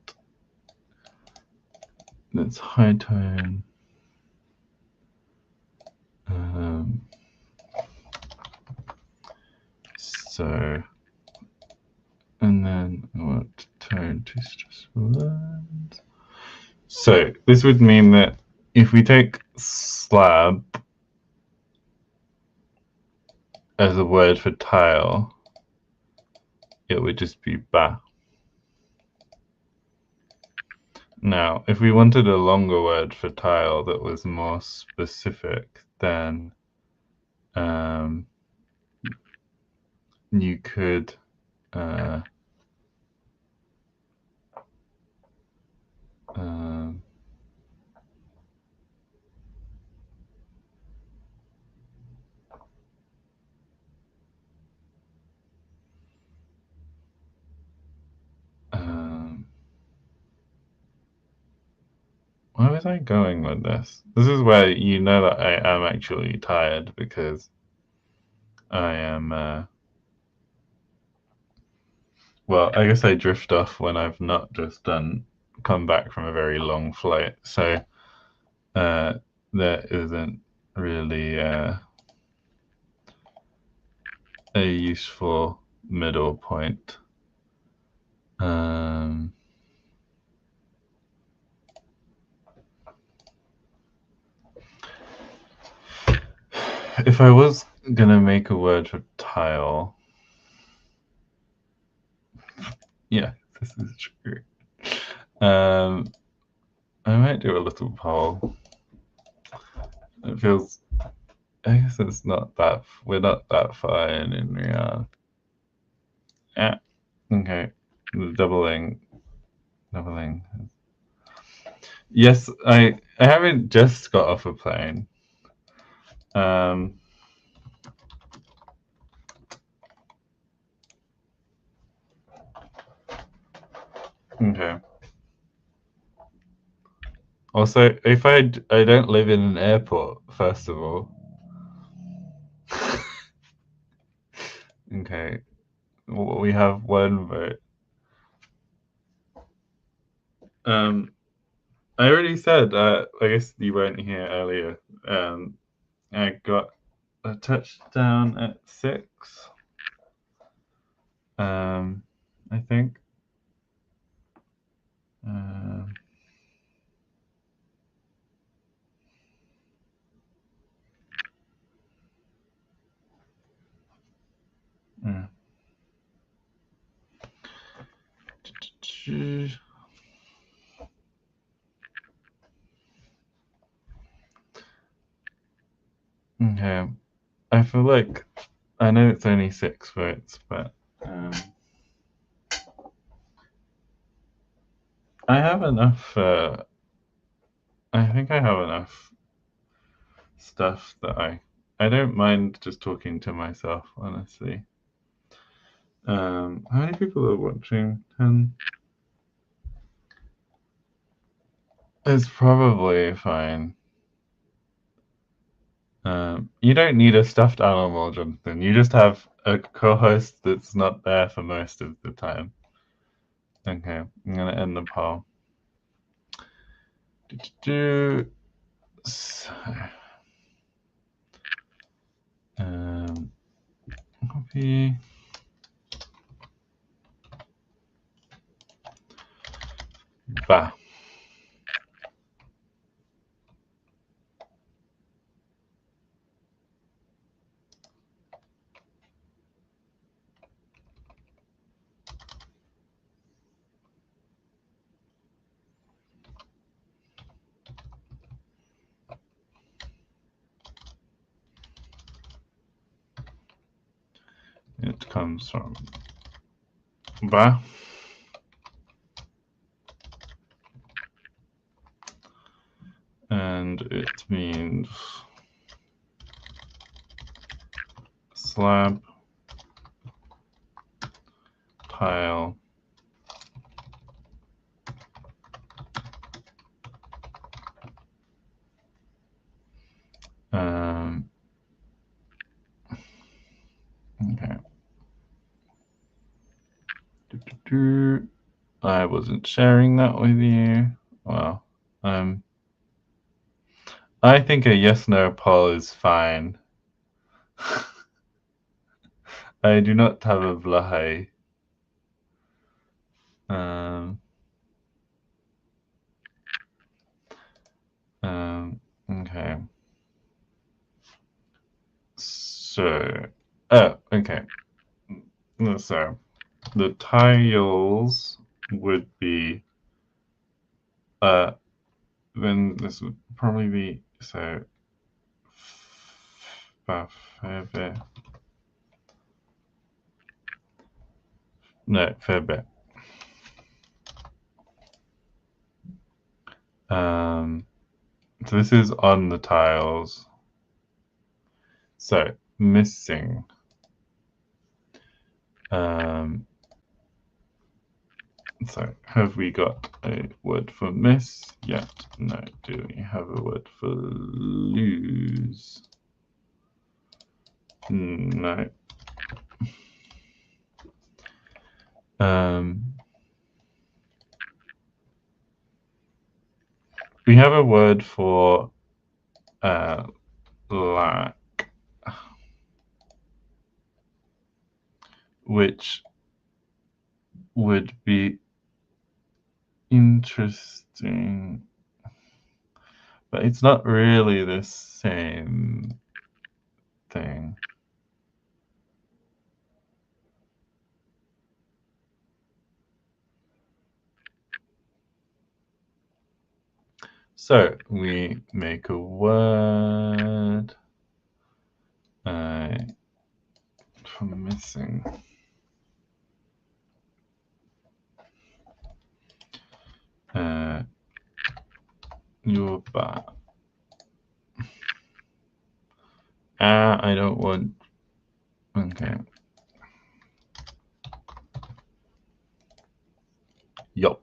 it's high tone. So, and then I want tone to stressful lines. So this would mean that if we take slab as a word for tile, it would just be ba. Now, if we wanted a longer word for tile that was more specific, then you could where was I going with this? This is where you know that I am actually tired because I am, well, I guess I drift off when I've not just come back from a very long flight. So there isn't really a useful middle point. If I was gonna make a word for tile, yeah, this is true. I might do a little poll. It feels, I guess it's not that, we're not that far in Riyadh. Yeah, okay, doubling. Yes, I haven't just got off a plane. Okay. Also, if I don't live in an airport, first of all. Okay. We have one vote. I already said, I guess you weren't here earlier. I got a touchdown at 6. I think. Yeah. Okay. I feel like I know it's only 6 votes, but I have enough. I think I have enough stuff that I don't mind just talking to myself, honestly. How many people are watching? 10. It's probably fine. You don't need a stuffed animal, Jonathan. You just have a co-host that's not there for most of the time. Okay, I'm gonna end the poll. So, copy. Bah. It comes from Bouba. slab, tile, okay. I wasn't sharing that with you. Well, I think a yes/no poll is fine. I do not have a vlahai. Okay. So, okay. So, the tiles would be, then this would probably be, so, no, fair bit. So this is on the tiles. So, missing. So, have we got a word for miss yet? No. Do we have a word for lose? No. We have a word for lack, which would be interesting, but it's not really the same thing. So we make a word for missing. Bouba. I don't want. Okay. Yup.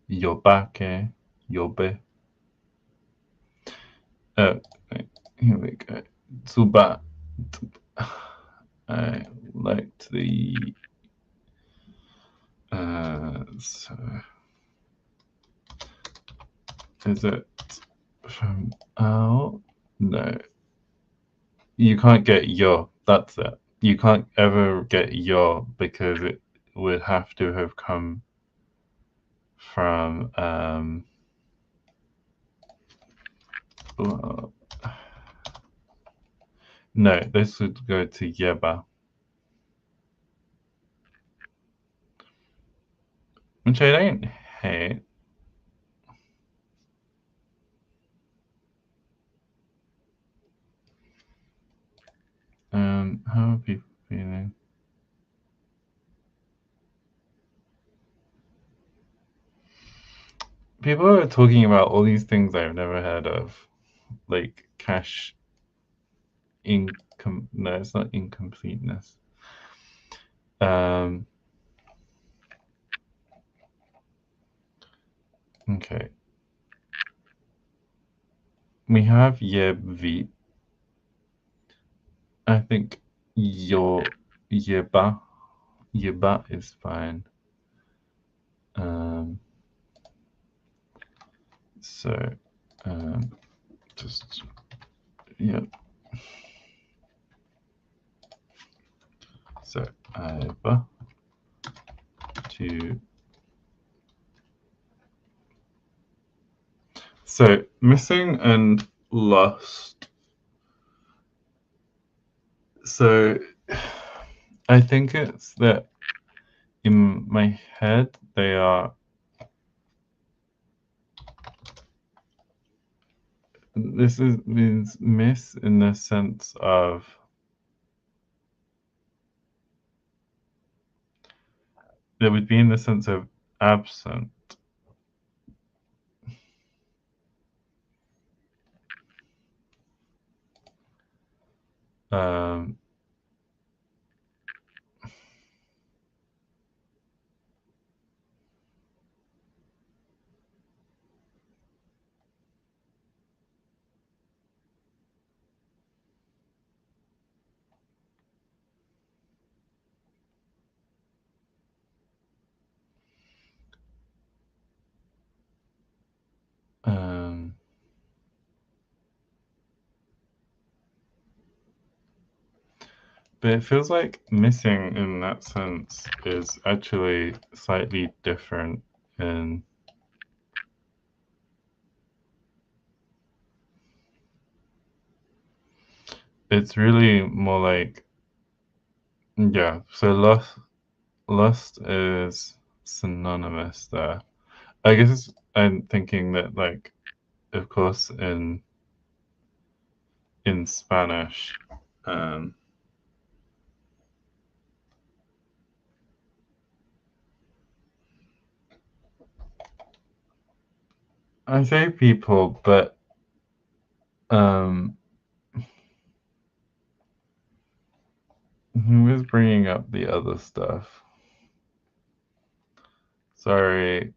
Yobake. Yobe. Here we go. Tsuba. I liked the. So is it from out? No. You can't get yo. That's it. You can't ever get yo because it would have to have come from no, this would go to yeba. Which I don't hate. How are people feeling? People are talking about all these things I've never heard of, like cache income. No, it's not incompleteness. Okay. We have yebvi. I think your yeba is fine. So just yeah. So yeba to. So missing and lost. So I think it's that in my head they are. This means miss in the sense of it would be in the sense of absent. Um, um, but it feels like missing in that sense is actually slightly different in it's really more like yeah, so lust is synonymous there. I guess I'm thinking that like of course in Spanish, um I say people, but um who is bringing up the other stuff? Sorry.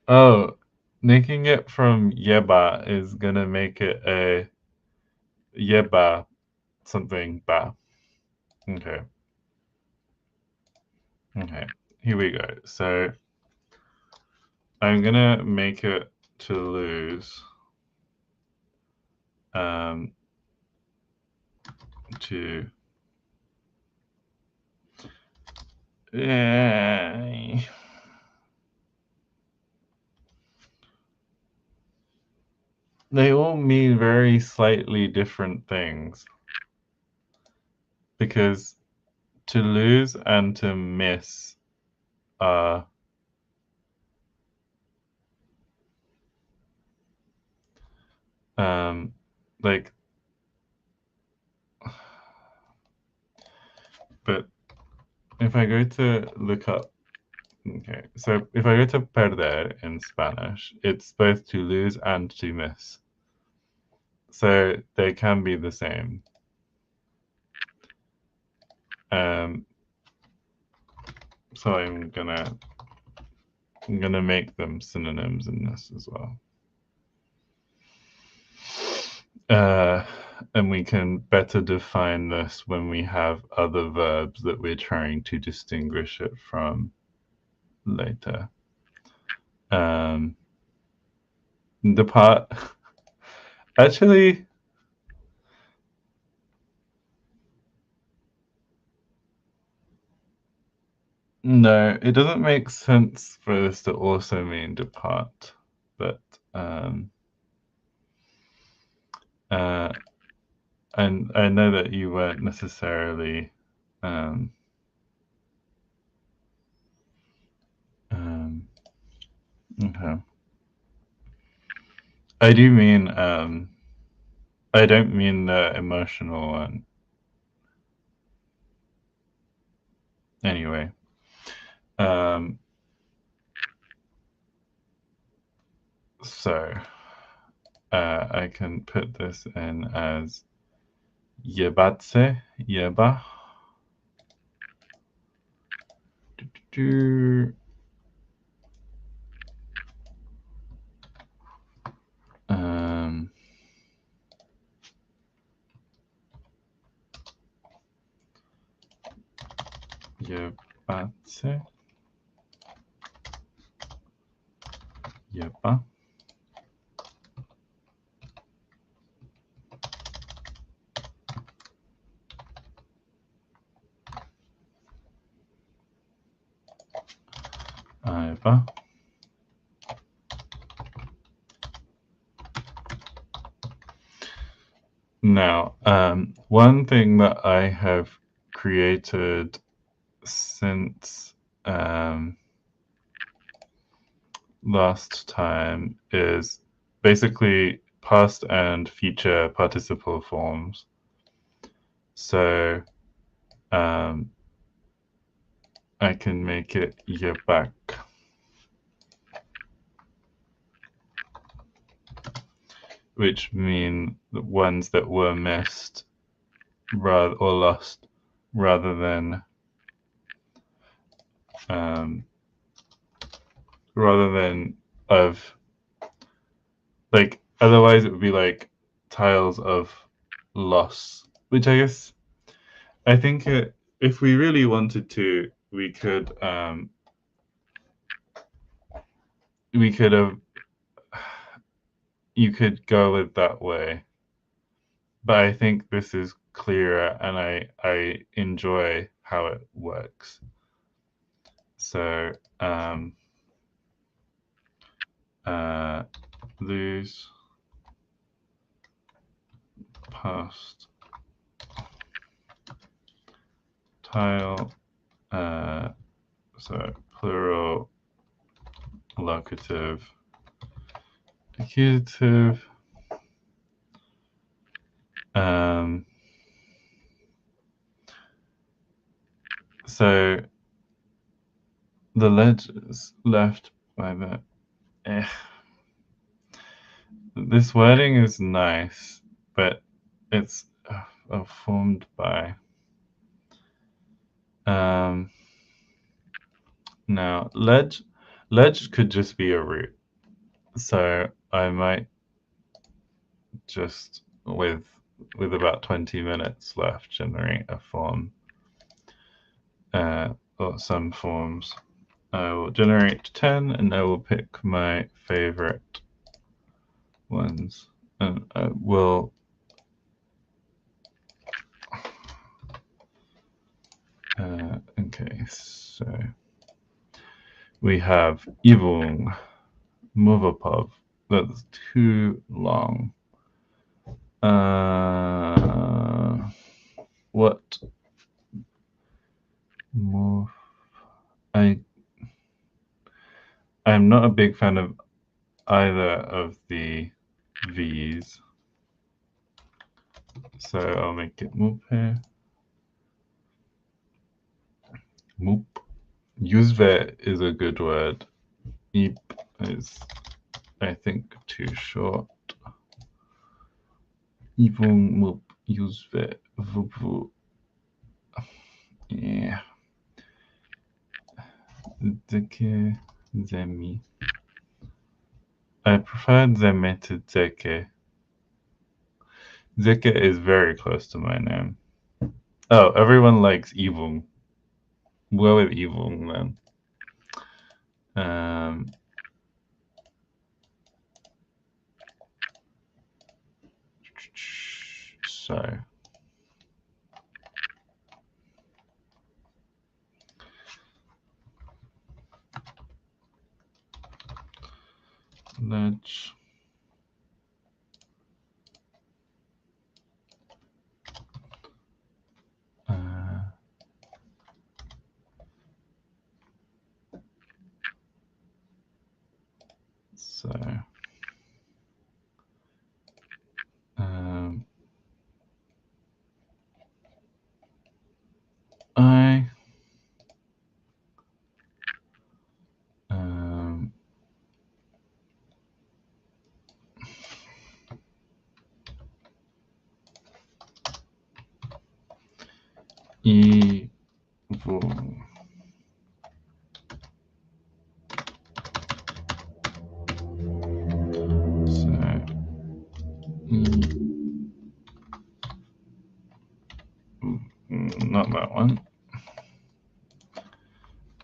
Oh, making it from yeba is gonna make it a yeba something ba. Okay. Okay. Here we go. So I'm gonna make it to lose. Um to Yay. They all mean very slightly different things because to lose and to miss are um like but if I go to look up okay, so if I go to perder in Spanish, it's both to lose and to miss. So they can be the same. Um, so I'm gonna make them synonyms in this as well. Uh, and we can better define this when we have other verbs that we're trying to distinguish it from later. Um, the part actually no, it doesn't make sense for this to also mean depart, but um, uh, and I know that you weren't necessarily um, um, okay. I do mean I don't mean the emotional one. Anyway, um, so I can put this in as yebatse, yeba. Do, um, yebatse, yeba. Aiba. Now, one thing that I have created since last time is basically past and future participle forms. So I can make it back, which mean the ones that were missed or lost, rather than of, like, otherwise it would be like tiles of loss, which I think if we really wanted to, we could have, you could go with that way, but I think this is clearer, and I enjoy how it works. So lose past tile, so plural, locative, accusative. So the ledge is left by the this wording is nice, but it's formed by now ledge could just be a root, so I might just with about 20 minutes left generate a form, or some forms. I will generate 10 and I will pick my favorite ones, and I will okay, so we have Ivung, Movapov. That's too long. What? Move. I'm not a big fan of either of the V's, so I'll make it Moop here. Moop. Yuzve is a good word. Eep is, I think, too short. Ivung, Moop, Yuzve, Vuvu. Yeah. Zeke, Zemi. I prefer Zeme to Zeke. Zeke is very close to my name. Oh, everyone likes Ivung. We'll go with Ivung then. So ledge. So I Evil. So not that one.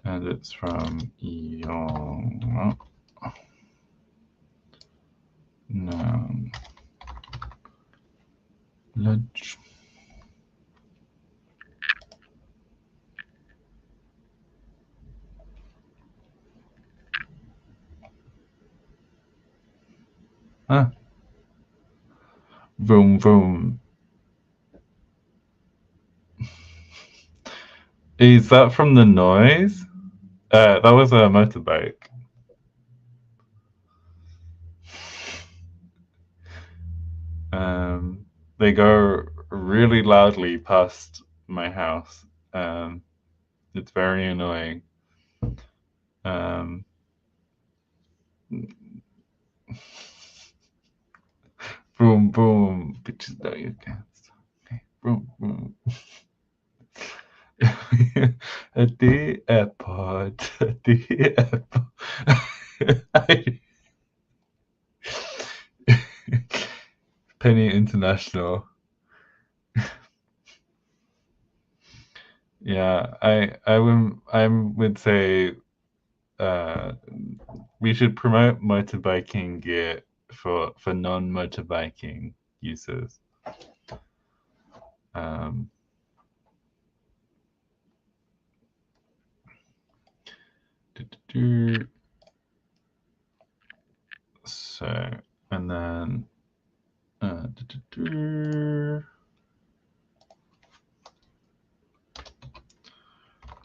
And it's from Yong. No. Ledge. Ah. Vroom vroom. Is that from the noise? That was a motorbike. They go really loudly past my house. It's very annoying. Um, boom, boom, bitches know you dance. Okay, boom, boom. At the airport, at the airport. Penny International. Yeah, I would say we should promote motorbiking gear for non-motorbiking users. Um, so, and then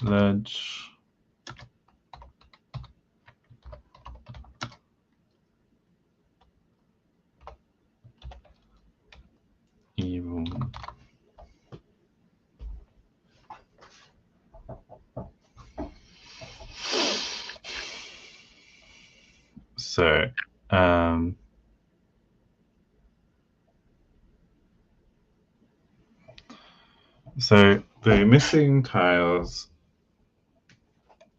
ledge evil. So, um, so the missing tiles,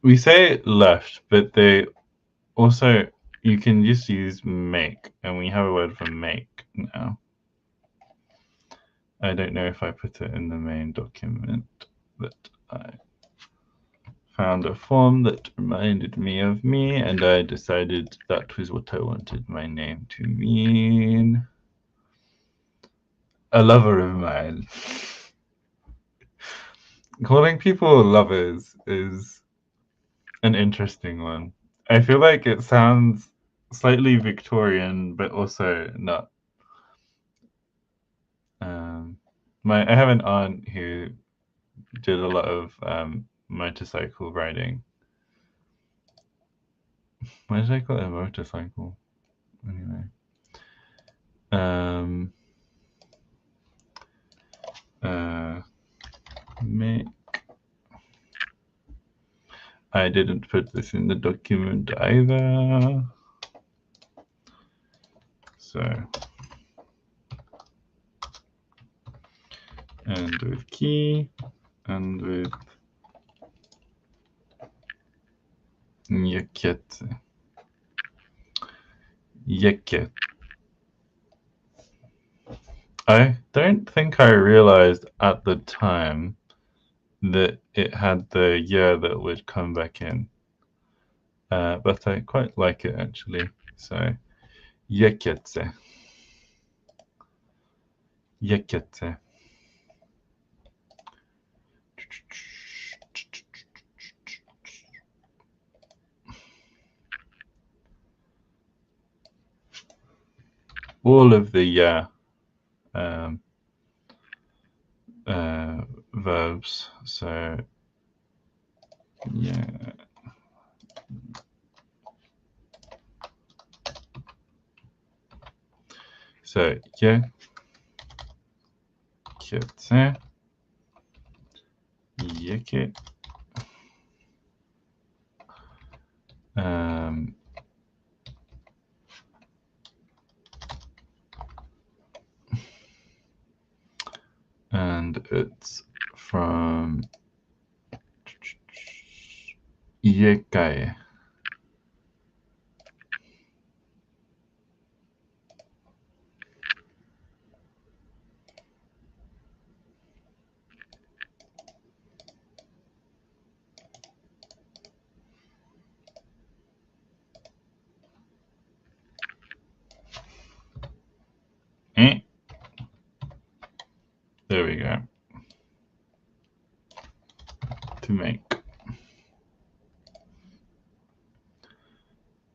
we say left, but they also, you can just use make, and we have a word for make now. I don't know if I put it in the main document, but I found a form that reminded me of me, and I decided that was what I wanted my name to mean. A lover of mine. Calling people lovers is an interesting one. I feel like it sounds slightly Victorian, but also not. I have an aunt who did a lot of motorcycle riding. Why did I call it a motorcycle? Anyway. Make. I didn't put this in the document either. So, and with key, and with Yeket. Yeket. I don't think I realized at the time that it had the year that would come back in. But I quite like it actually. So, Yeketse. Yeketse. All of the verbs. So, yeah. So, yeah. Ketse. Yeke. And it's from Yekai. There we go. To make.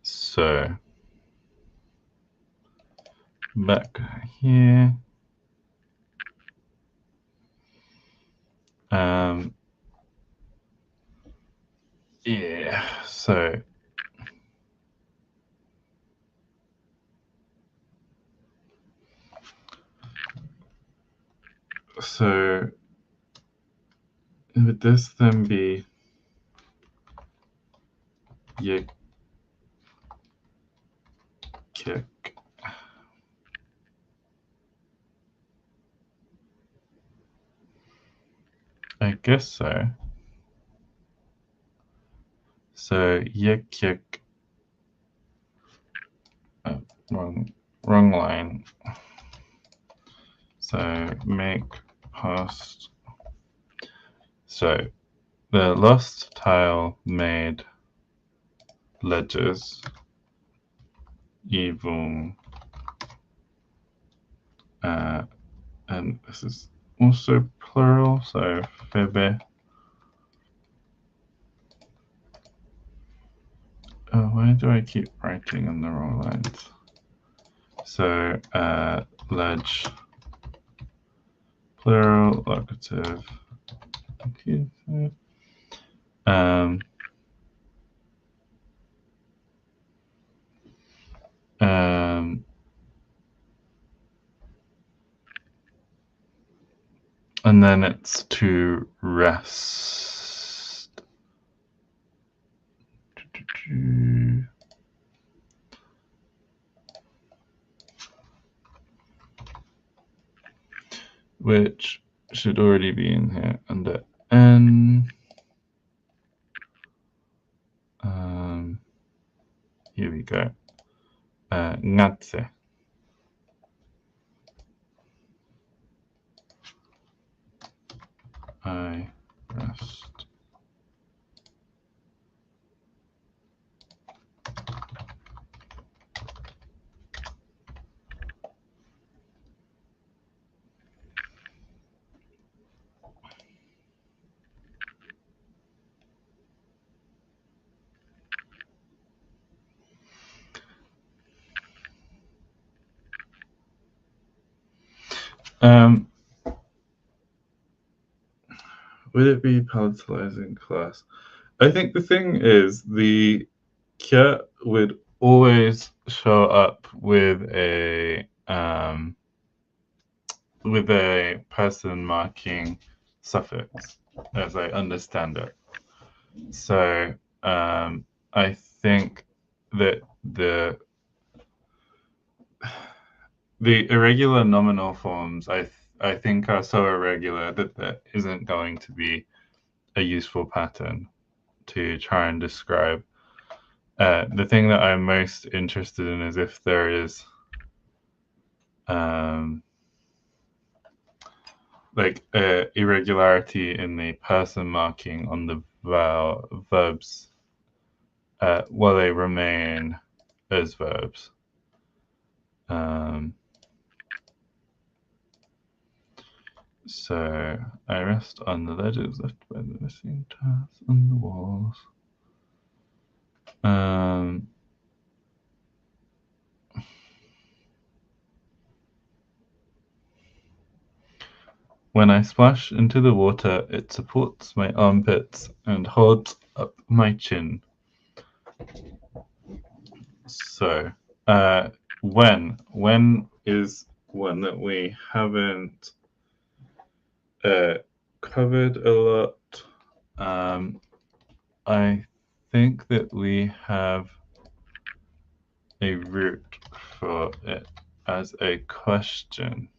So, back here. Yeah, so So would this then be ye kick? I guess so. So ye kick. Wrong line. So make past. So the lost tile made ledges evil, and this is also plural, so febe. Oh, why do I keep writing on the wrong lines? So ledge, plural, locative, accusative. And then it's to rest. Which should already be in here under N. Here we go. Ngatse. I rest. Would it be palatalizing class? I think the thing is the kya would always show up with a person marking suffix, as I understand it. So I think that the irregular nominal forms I think are so irregular that there isn't going to be a useful pattern to try and describe. The thing that I'm most interested in is if there is like irregularity in the person marking on the verbs while they remain as verbs. So I rest on the ledges left by the missing tiles on the walls. When I splash into the water, it supports my armpits and holds up my chin. So, when is one that we haven't covered a lot? I think that we have a root for it as a question.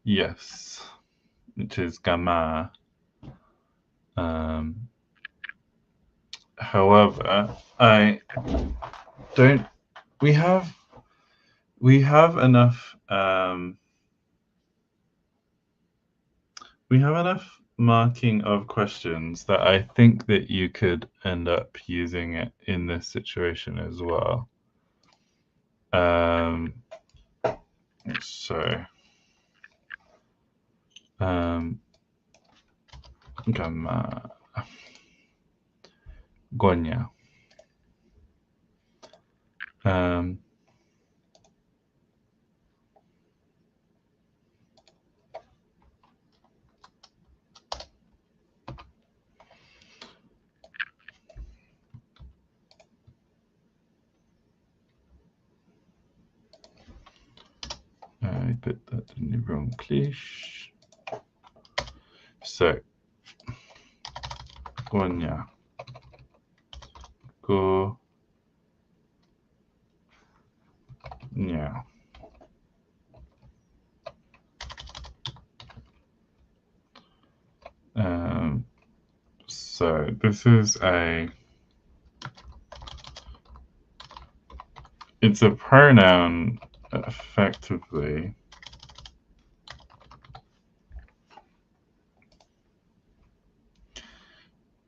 Yes, which is gamma. However, I don't. We have enough. We have enough marking of questions that I think that you could end up using it in this situation as well. So, gamma, gonya. I put that So, Gonya, Go, Nya. So this is it's a pronoun effectively.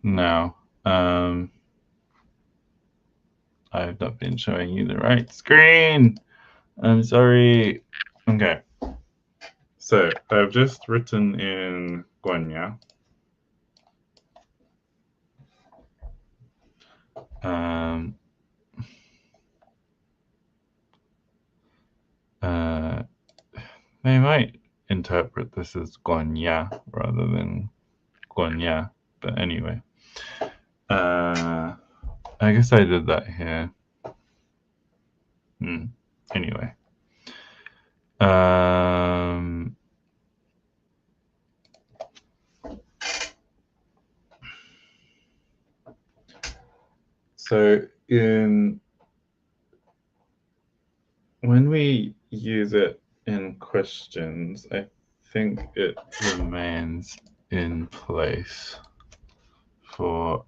Now, I've not been showing you the right screen. I'm sorry. Okay. So I've just written in Guanya. They might interpret this as Guanya rather than Guanya, but anyway. I guess I did that here. Anyway. So when we use it in questions, I think it remains in place for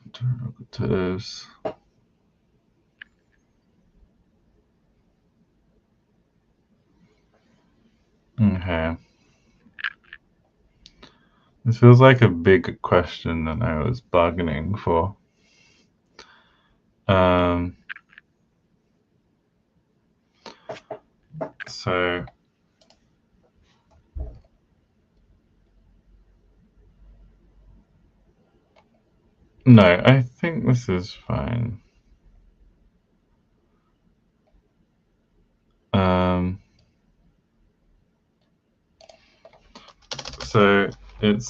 interrogatives. Okay. This feels like a big question that I was bargaining for. So no, I think this is fine. So the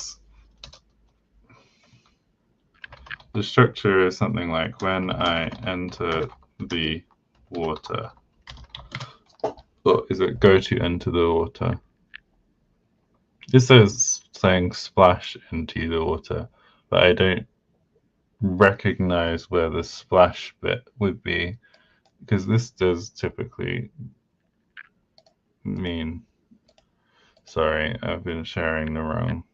structure is something like when I enter the water. Or is it go to enter the water? This is saying splash into the water, but I don't recognize where the splash bit would be, because this does typically mean, sorry, I've been sharing the wrong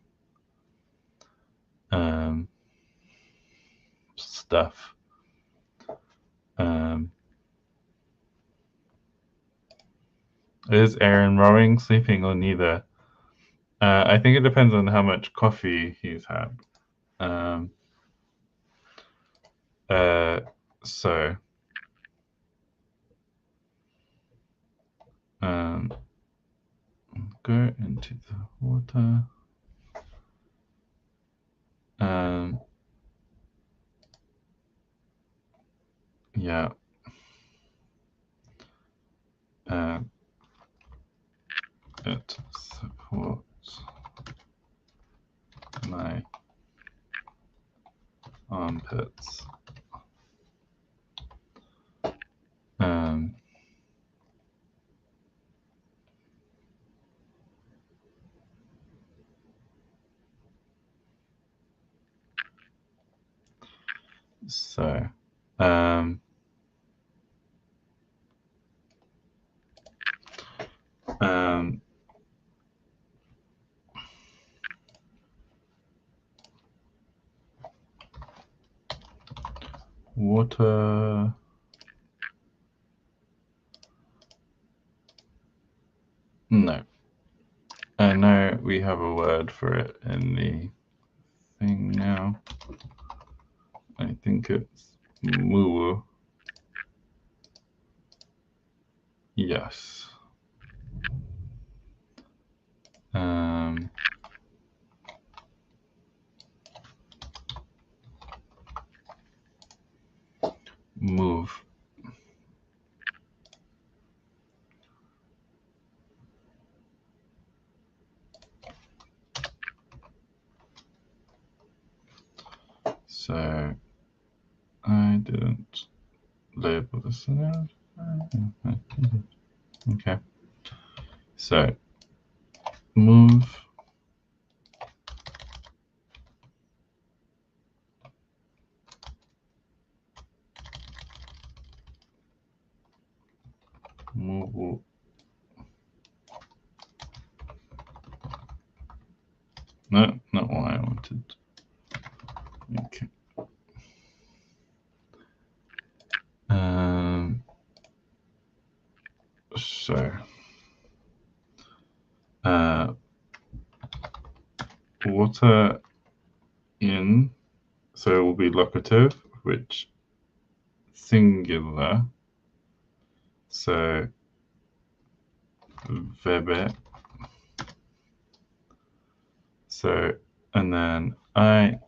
stuff. Is Aaron rowing, sleeping, or neither? I think it depends on how much coffee he's had. So go into the water. Yeah. It supports my armpits. So, water. No. I know we have a word for it in the thing now. I think it's moo. Yes. Move. So I didn't label this enough. Okay. So move move. No, not what I wanted. Okay. So water in, so it will be locative, which singular. So verbe. So and then I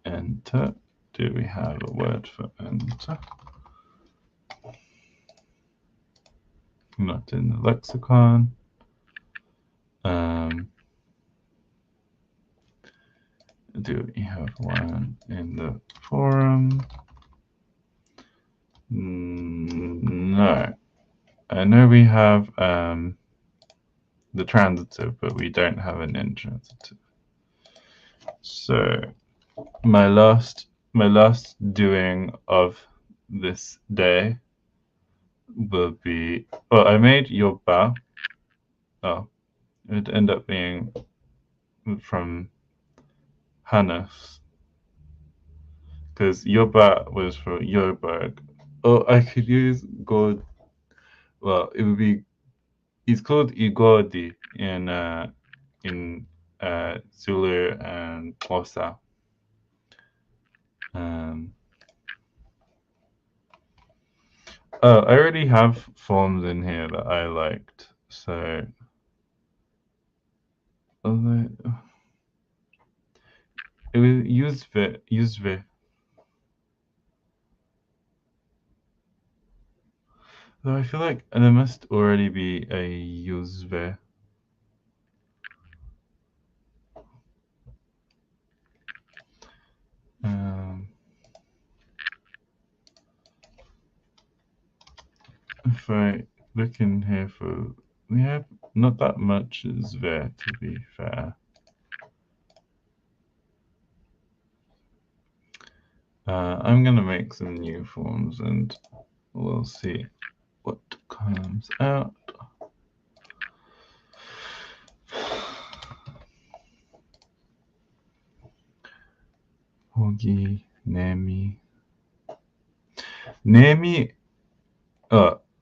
enter. Do we have a word for enter? Not in the lexicon. Do we have one in the forum? No. I know we have the transitive, but we don't have an intransitive. So my last doing of this day will be, well, I made yoba. Oh, it would end up being from Hannes, because yoba was from Yoberg. Oh, I could use gold. Well, it would be. It's called Igodi in Zulu and Xhosa. Oh, I already have forms in here that I liked, so although it was usve. Though I feel like there must already be a usve. If I look in here for, we have not that much usve, to be fair. I'm gonna make some new forms and we'll see what comes out. Hogi, Nemi. Nemi,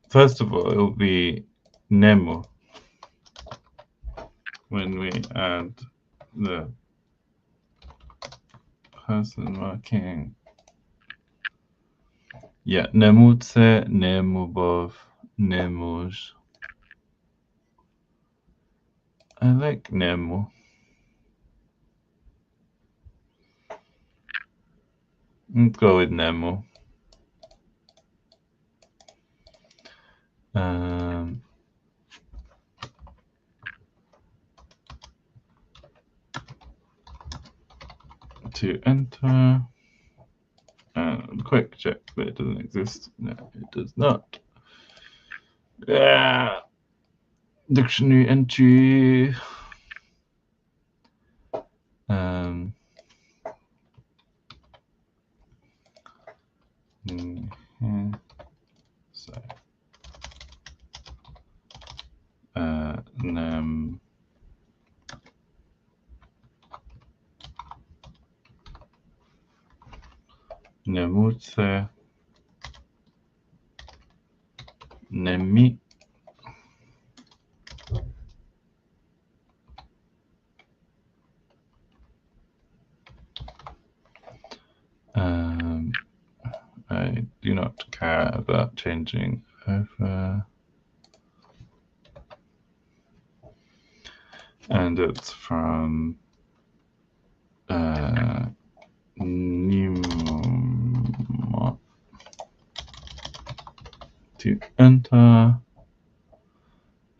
first of all, it will be Nemo when we add the person marking. Yeah, Nemutse, Nemubov, Nemuj. I like Nemo. Let's go with Nemo. To enter. Quick check that it doesn't exist. No, it does not. Dictionary entry. So, nem. Nemutse. Nemi. I do not care about changing over. And it's from Nemo to enter.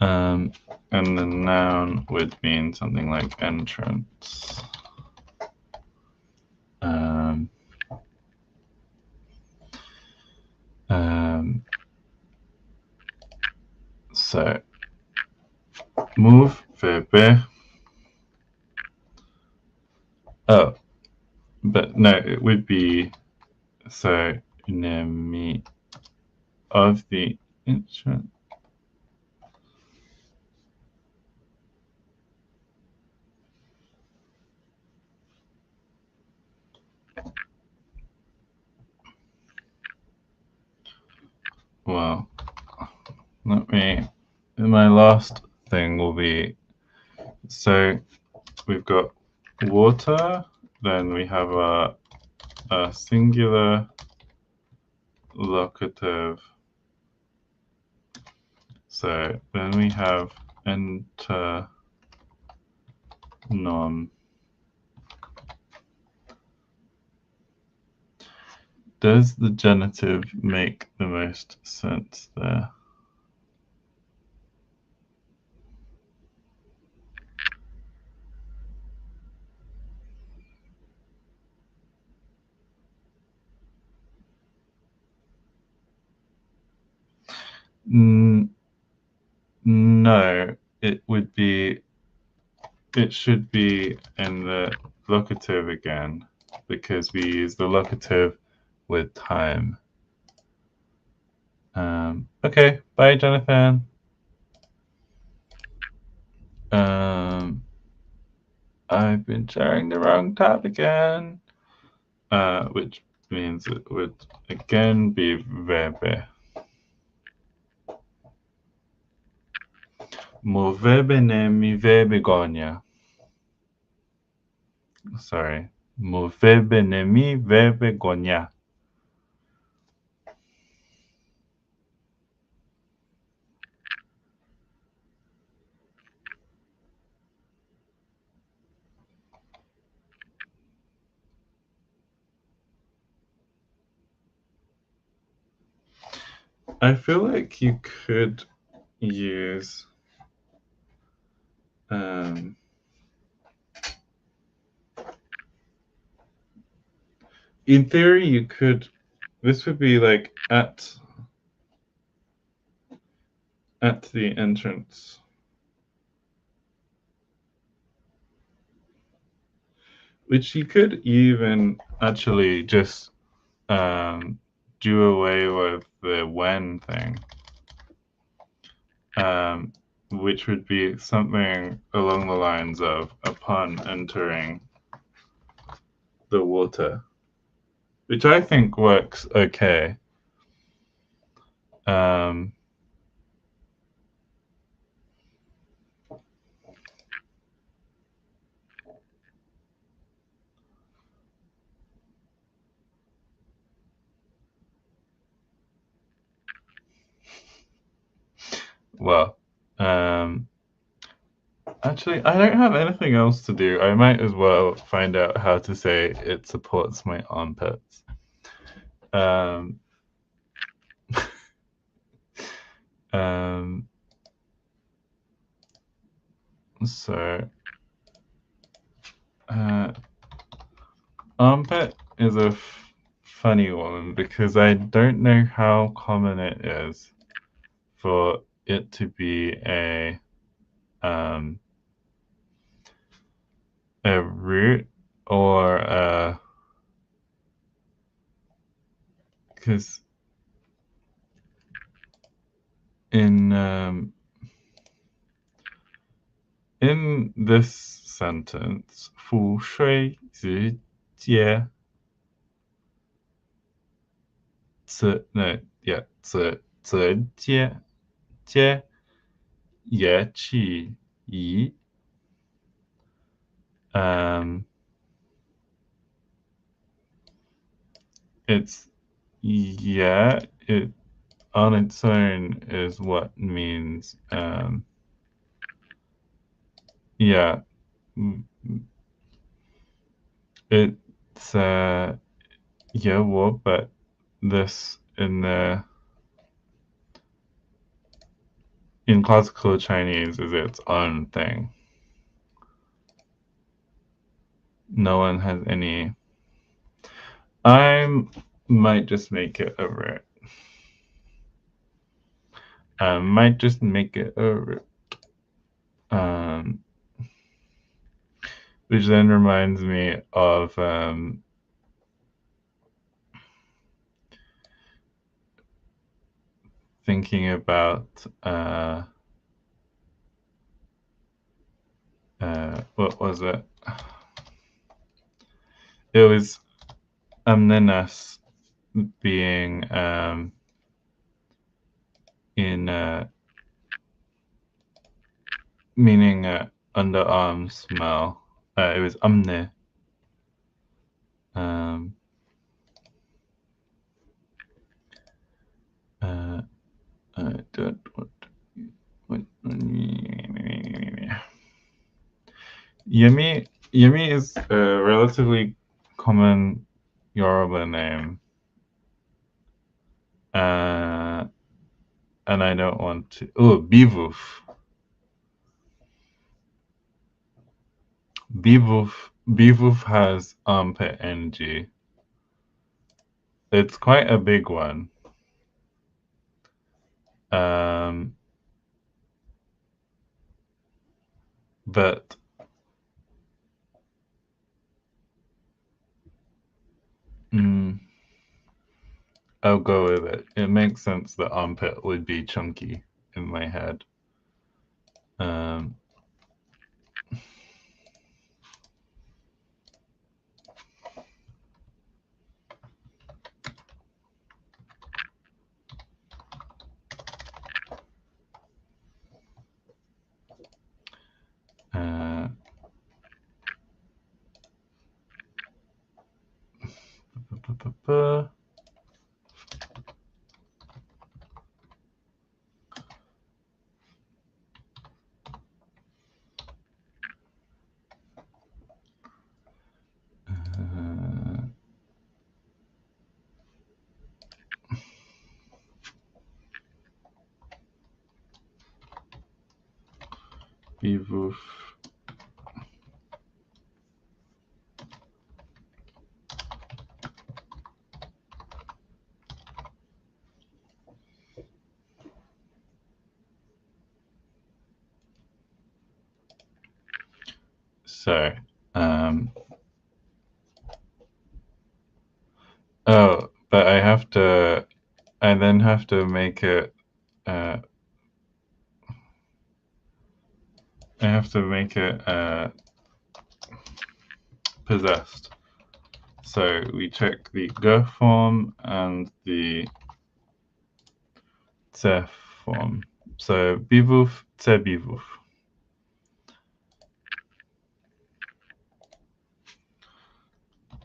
And the noun would mean something like entrance. move verbe. Oh, but no, it would be so enemy of the instrument. Well, let me. My last thing will be so we've got water, then we have a singular locative. So then we have enter non. Does the genitive make the most sense there? No, it would be, it should be in the locative again because we use the locative with time. Okay, bye, Jonathan. I've been sharing the wrong tab again, which means it would again be verbe. Mo verbe ne mi verbegonha. Sorry. Mo verbe ne mi verbegonha. I feel like you could use in theory you could, this would be like at the entrance. Which you could even actually just do away with the when thing. Which would be something along the lines of upon entering the water, which I think works okay. Well, actually, I don't have anything else to do. I might as well find out how to say it supports my armpits. So, armpit is a funny one because I don't know how common it is for it to be a root or because in this sentence, 覆水直接 no, yeah, 直接接也去移 it's yeah, it on its own is what means yeah, it's yeah, well, but this in classical Chinese is its own thing. No one has any. I might just make it a root. I might just make it a root. Um, which then reminds me of thinking about what was it? It was Amnenas being in meaning underarm smell. It was amne. Um, I don't what Yemi is a relatively common Yoruba name, and I don't want to. Oh, Bivuf. Bivuf has armpit energy. It's quite a big one. Um, but mm, I'll go with it. It makes sense that armpit would be chunky in my head. Um, uh, Bivuf. So, um, oh, but I then have to make it, uh, I have to make it possessed. So we check the G form and the T form. So bivuf, T bivuf.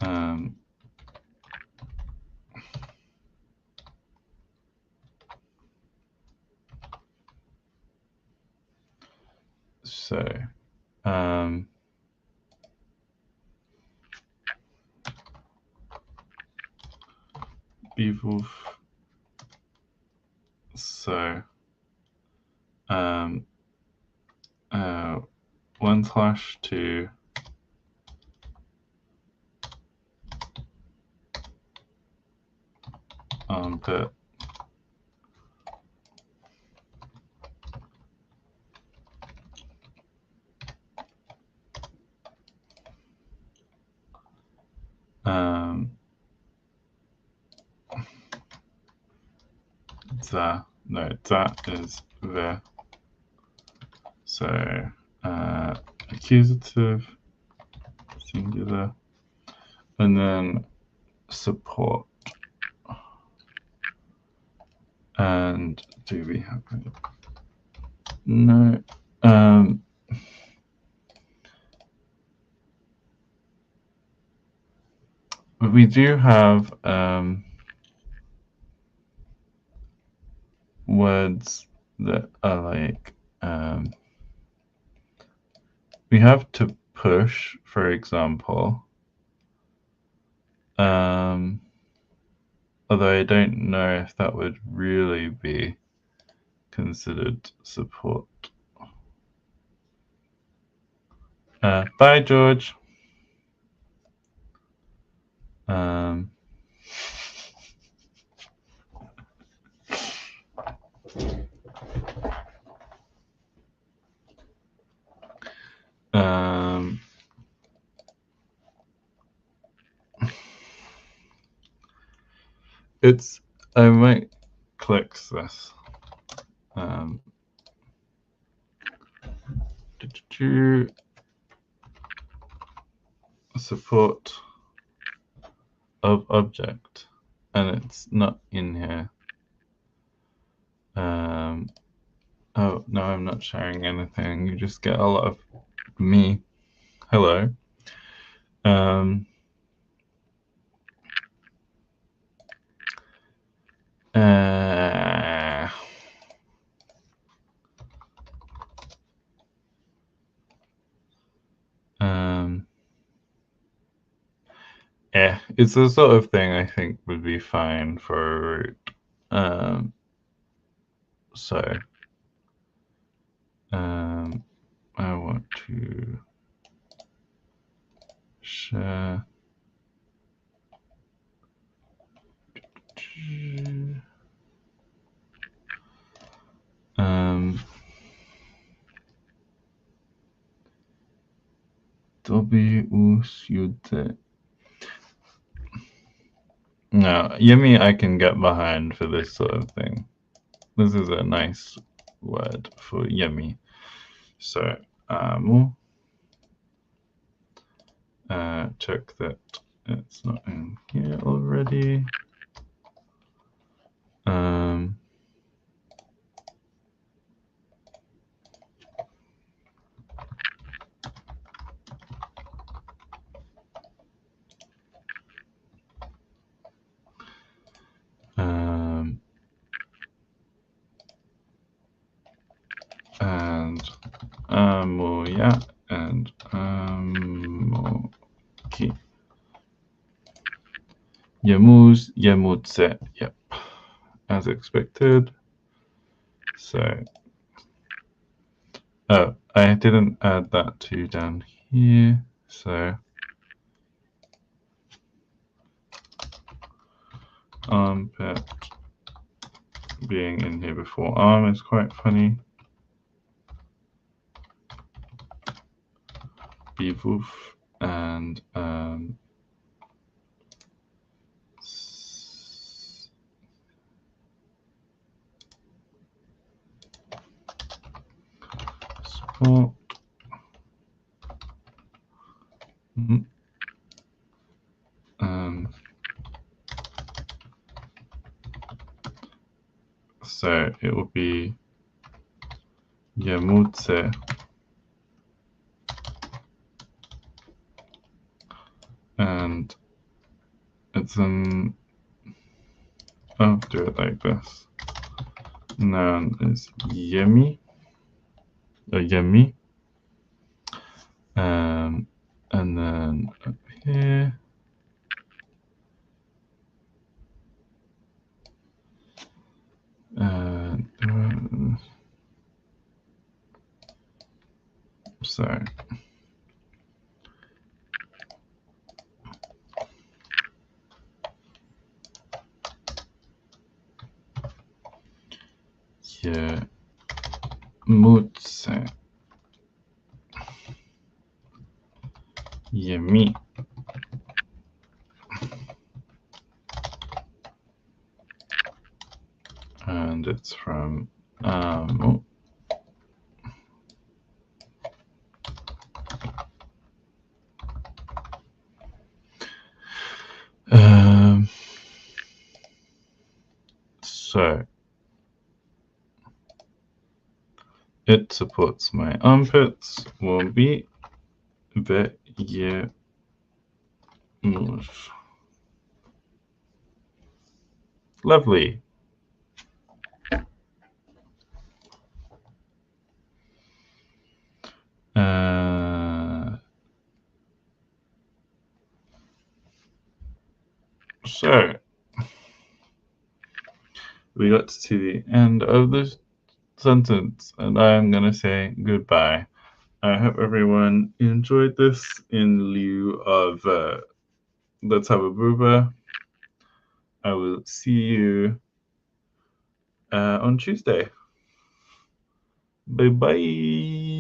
Um, so bivuf. So um, 1/2 armpit. Za. No, that is the. So accusative, singular, and then support. And do we have it? No. But we do have words that are like we have to push, for example. Although I don't know if that would really be considered support. Bye, George. Um, Um, I might click this. Support of object, and it's not in here. Oh no, I'm not sharing anything. You just get a lot of me. Hello. Um, uh, um, it's the sort of thing I think would be fine for a root. So I want to share. WUSUD. No, Yummy I can get behind for this sort of thing. This is a nice word for yummy. So we'll check that it's not in here already. And yeah, and okay. Yamuz, Yamutse, yep, as expected. So, oh, I didn't add that 2 down here, so armpit being in here before arm is quite funny. Bivoof and support. So it will be Yamutse and it's an I'll do it like this. Noun is yummy or yummy. And then up here so yeah, mutse, yummy, and it's from so it supports my armpits. Will be the year move. Lovely. So we got to the end of this sentence, and I am going to say goodbye. I hope everyone enjoyed this in lieu of Let's Have a Bouba. I will see you on Tuesday. Bye bye.